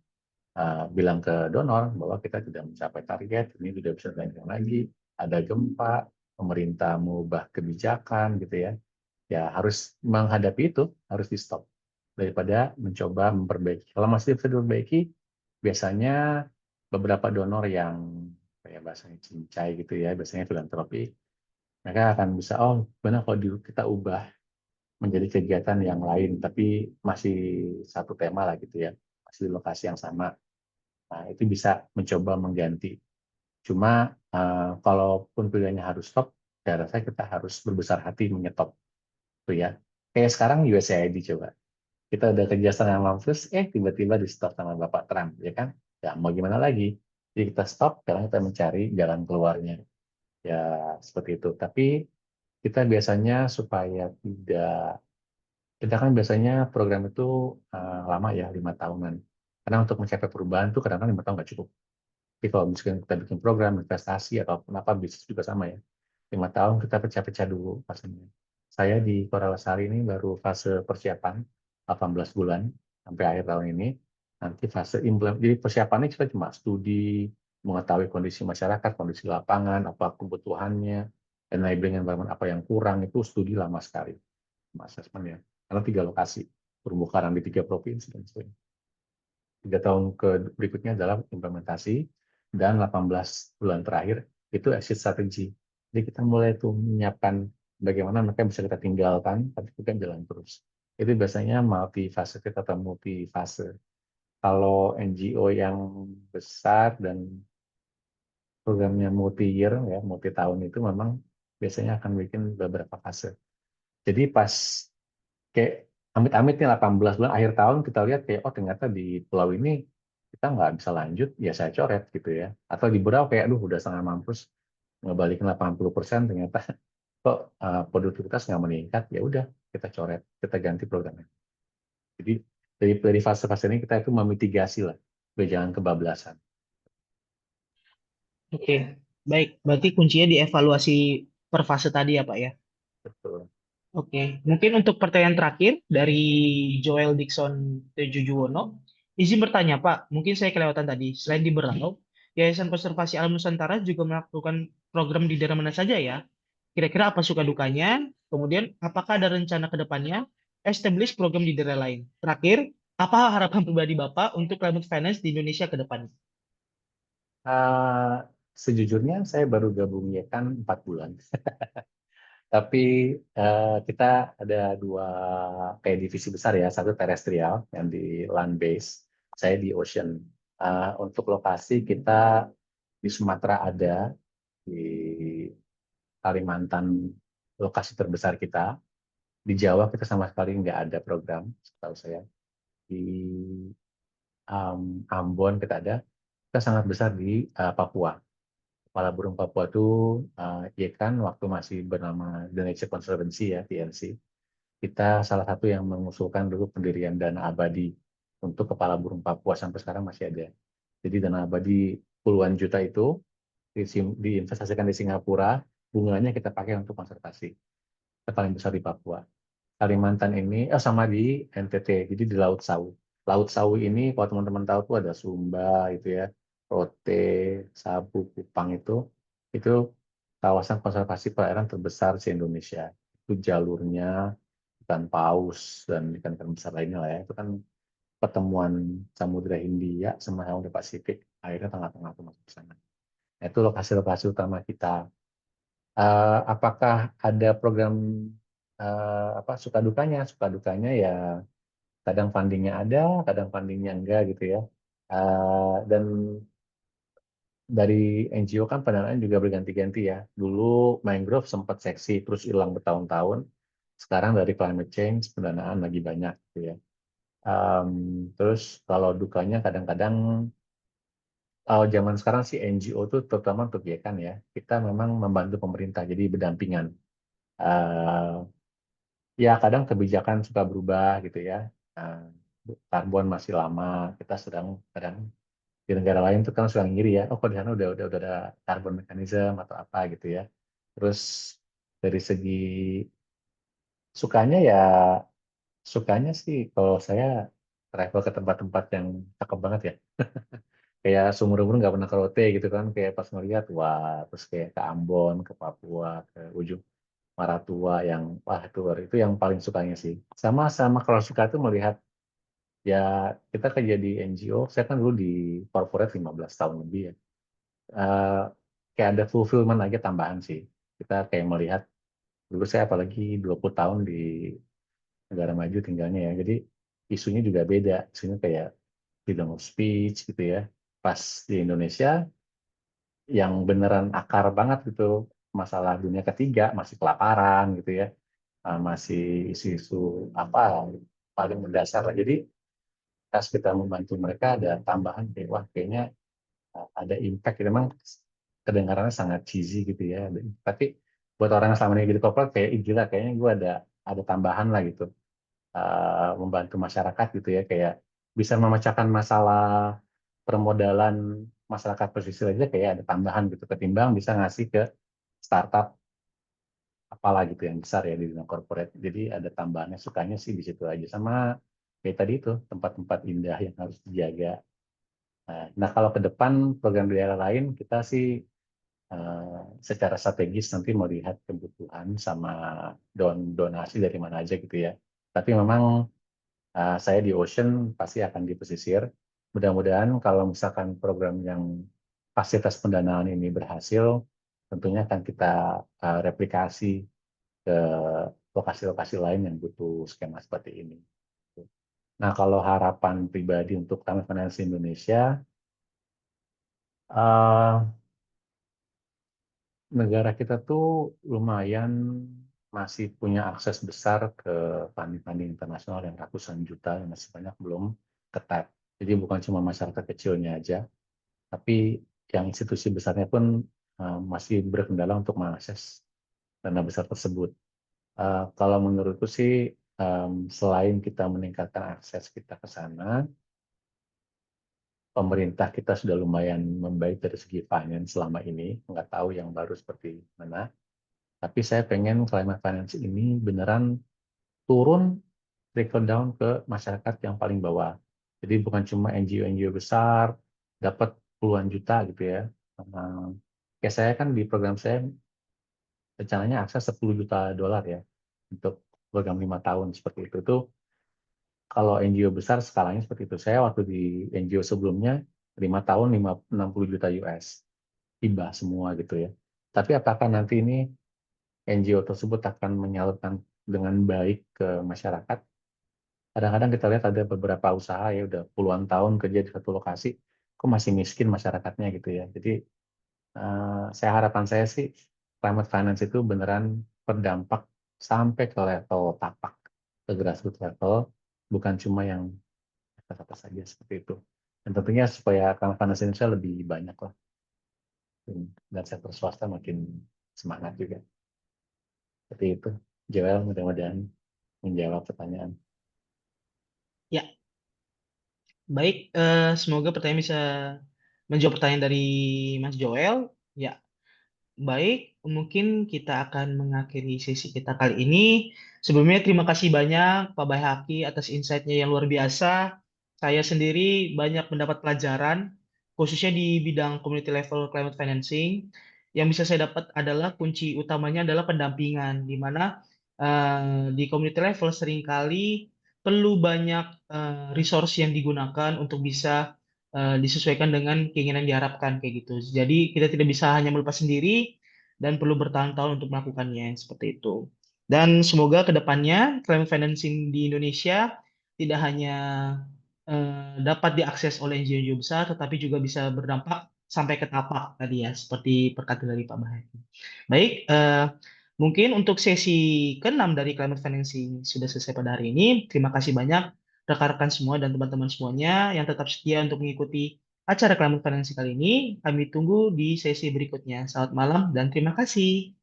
bilang ke donor bahwa kita tidak mencapai target, ini tidak bisa dilanjutkan lagi, ada gempa, pemerintah mengubah kebijakan gitu ya. Ya harus menghadapi itu, harus di stop daripada mencoba memperbaiki. Kalau masih bisa diperbaiki, biasanya beberapa donor yang bahasanya cincai gitu ya, biasanya filantropi, mereka akan bisa, oh benar kalau kita ubah menjadi kegiatan yang lain, tapi masih satu tema lah gitu ya, masih di lokasi yang sama. Nah, itu bisa mencoba mengganti. Cuma kalaupun pilihannya harus stop, saya rasa kita harus berbesar hati menyetop tuh ya. Kayak sekarang USAID coba. Kita udah kerja setengah mampus, tiba-tiba di stop sama Bapak Trump, ya kan? Ya mau gimana lagi? Jadi kita stop, sekarang kita mencari jalan keluarnya. Ya seperti itu. Tapi kita biasanya supaya tidak, kita kan biasanya program itu lama ya, 5 tahunan. Karena untuk mencapai perubahan tuh kadang-kadang 5 tahun nggak cukup. Tapi kalau misalkan kita bikin program investasi atau apa bisnis juga sama ya, 5 tahun kita pecah-pecah dulu fasenya. Saya di Koralesari ini baru fase persiapan 18 bulan sampai akhir tahun ini. Nanti fase implement. Jadi persiapannya kita cuma studi, mengetahui kondisi masyarakat, kondisi lapangan, apa kebutuhannya, enabling environment apa yang kurang, itu studi lama sekali. Assessment ya. Karena 3 lokasi, terumbu karang di 3 provinsi dan sebagainya. 3 tahun berikutnya adalah implementasi, dan 18 bulan terakhir itu exit strategy. Jadi kita mulai tuh menyiapkan bagaimana mereka bisa kita tinggalkan, tapi kita jalan terus. Itu biasanya multi fase kita atau multi fase. Kalau NGO yang besar dan programnya multi year ya, multi tahun itu memang biasanya akan bikin beberapa fase. Jadi pas kayak amit-amit nih 18 bulan akhir tahun kita lihat kayak oh ternyata di pulau ini kita nggak bisa lanjut, ya saya coret gitu ya. Atau di Berau kayak aduh udah setengah mampus ngebalikin 80%, ternyata kok produktivitas nggak meningkat, ya udah kita coret, kita ganti programnya. Jadi dari fase-fase ini kita itu memitigasi lah biar jangan kebablasan. Oke, baik. Berarti kuncinya dievaluasi per fase tadi ya, Pak ya. Betul. Oke, mungkin untuk pertanyaan terakhir dari Joel Dixon Tejujuwono, izin bertanya Pak, mungkin saya kelewatan tadi. Selain di Berau, Yayasan Konservasi Alam Nusantara juga melakukan program di daerah mana saja ya? Kira-kira apa suka dukanya? Kemudian, apakah ada rencana ke depannya establish program di daerah lain? Terakhir, apa harapan pribadi Bapak untuk climate finance di Indonesia ke depan? Uh, Sejujurnya saya baru gabung ya kan 4 bulan. Tapi kita ada 2 kayak divisi besar ya, satu terestrial yang di land base, saya di ocean. Untuk lokasi kita di Sumatera ada, di Kalimantan lokasi terbesar kita, di Jawa kita sama sekali nggak ada program, setahu saya. Di Ambon kita ada, kita sangat besar di Papua. Kepala Burung Papua itu ya kan waktu masih bernama The Nature Conservancy ya, TNC. Kita salah satu yang mengusulkan dulu pendirian dana abadi untuk kepala burung Papua, sampai sekarang masih ada. Jadi dana abadi puluhan juta itu diinvestasikan di Singapura, bunganya kita pakai untuk konservasi. Kita paling besar di Papua. Kalimantan ini, sama di NTT, jadi di Laut Sawu. Laut Sawu ini, kalau teman-teman tahu tuh ada Sumba, itu ya, Rote, Sabu, Kupang itu kawasan konservasi perairan terbesar di Indonesia. Itu jalurnya ikan paus dan ikan-ikan besar lainnya lah ya. Itu kan pertemuan Samudra Hindia sama Samudra Pasifik, akhirnya tengah-tengah tuh masuk ke sana. Nah, itu lokasi-lokasi utama kita. Apakah ada program apa suka dukanya? Suka dukanya ya kadang fundingnya ada, kadang fundingnya enggak gitu ya. Dan dari NGO kan pendanaan juga berganti-ganti ya. Dulu mangrove sempat seksi terus hilang bertahun-tahun. Sekarang dari climate change pendanaan lagi banyak gitu ya. Terus kalau dukanya kadang-kadang zaman sekarang sih NGO tuh terutama untuk kan ya, kita memang membantu pemerintah jadi berdampingan. Eh, Ya kadang kebijakan suka berubah gitu ya. Eh, Karbon masih lama, kita sedang kadang di negara lain tuh kan suka ngiri ya, oh kok di sana udah ada carbon mechanism atau apa gitu ya. Terus dari segi sukanya ya, sukanya sih kalau saya travel ke tempat-tempat yang cakep banget ya. Kayak seumur-umur nggak pernah ke Rote gitu kan, kayak pas ngeliat, wah, terus kayak ke Ambon, ke Papua, ke ujung Maratua yang, wah itu yang paling sukanya sih. Sama kalau suka tuh melihat, ya kita kerja di NGO, saya kan dulu di corporate 15 tahun lebih ya. kayak ada fulfillment aja tambahan sih. Kita kayak melihat, dulu saya apalagi 20 tahun di negara maju tinggalnya ya, jadi isunya juga beda. Isunya kayak freedom of speech gitu ya. Pas di Indonesia yang beneran akar banget gitu, masalah dunia ketiga, masih kelaparan gitu ya. Masih isu-isu apa paling mendasar lah. Jadi pas kita membantu mereka ada tambahan kayak wah kayaknya ada impact gitu. Memang kedengarannya sangat cheesy gitu ya. Tapi buat orang yang selama ini jadi corporate kayak "Ih, gila kayaknya gue ada tambahan lah gitu. Membantu masyarakat gitu ya, kayak bisa memecahkan masalah permodalan masyarakat pesisir aja kayak ada tambahan gitu ketimbang bisa ngasih ke startup apalah gitu yang besar ya di dunia corporate. Jadi ada tambahannya, sukanya sih di situ aja, sama kayak tadi itu tempat-tempat indah yang harus dijaga. Nah, kalau ke depan program di daerah lain kita sih secara strategis nanti mau lihat kebutuhan sama donasi dari mana aja gitu ya. Tapi memang saya di Ocean pasti akan di pesisir. Mudah-mudahan kalau misalkan program yang fasilitas pendanaan ini berhasil, tentunya akan kita replikasi ke lokasi-lokasi lain yang butuh skema seperti ini. Nah, kalau harapan pribadi untuk Taman Finance Indonesia, eh, negara kita tuh lumayan masih punya akses besar ke funding-funding internasional yang ratusan juta yang masih banyak belum ketat. Jadi bukan cuma masyarakat kecilnya aja, tapi yang institusi besarnya pun masih berkendala untuk mengakses dana besar tersebut. Kalau menurutku sih, selain kita meningkatkan akses kita ke sana, pemerintah kita sudah lumayan membaik dari segi finance selama ini. Nggak tahu yang baru seperti mana. Tapi saya pengen climate finance ini beneran turun, trickle down ke masyarakat yang paling bawah. Jadi bukan cuma NGO-NGO besar dapat puluhan juta gitu ya. Kayak saya kan di program saya rencananya akses 10 juta dolar ya untuk program 5 tahun seperti itu. Itu kalau NGO besar skalanya seperti itu. Saya waktu di NGO sebelumnya 5 tahun 60 juta US hibah semua gitu ya. Tapi apakah nanti ini NGO tersebut akan menyalurkan dengan baik ke masyarakat? Kadang-kadang kita lihat ada beberapa usaha ya udah puluhan tahun kerja di satu lokasi, kok masih miskin masyarakatnya gitu ya. Jadi harapan saya sih climate finance itu beneran berdampak sampai ke level tapak, ke grassroots level, bukan cuma yang atas-atas saja seperti itu. Dan tentunya supaya climate finance Indonesia lebih banyak lah, dan sektor swasta makin semangat juga. Seperti itu. Joel, mudah-mudahan menjawab pertanyaan. Ya, baik. Semoga pertanyaan bisa menjawab pertanyaan dari Mas Joel. Ya, baik, mungkin kita akan mengakhiri sesi kita kali ini. Sebelumnya terima kasih banyak Pak Baihaki atas insight-nya yang luar biasa. Saya sendiri banyak mendapat pelajaran, khususnya di bidang community level climate financing. Yang bisa saya dapat adalah kunci utamanya adalah pendampingan, di mana di community level seringkali perlu banyak resource yang digunakan untuk bisa disesuaikan dengan keinginan yang diharapkan kayak gitu. Jadi kita tidak bisa hanya melepas sendiri dan perlu bertahun-tahun untuk melakukannya seperti itu. Dan semoga ke depannya climate financing di Indonesia tidak hanya dapat diakses oleh NGO besar, tetapi juga bisa berdampak sampai ke tapak tadi ya, seperti perkataan dari Pak Bahari. Baik, mungkin untuk sesi ke-6 dari climate financing sudah selesai pada hari ini. Terima kasih banyak rekan-rekan semua dan teman-teman semuanya yang tetap setia untuk mengikuti acara climate financing kali ini. Kami tunggu di sesi berikutnya. Selamat malam dan terima kasih.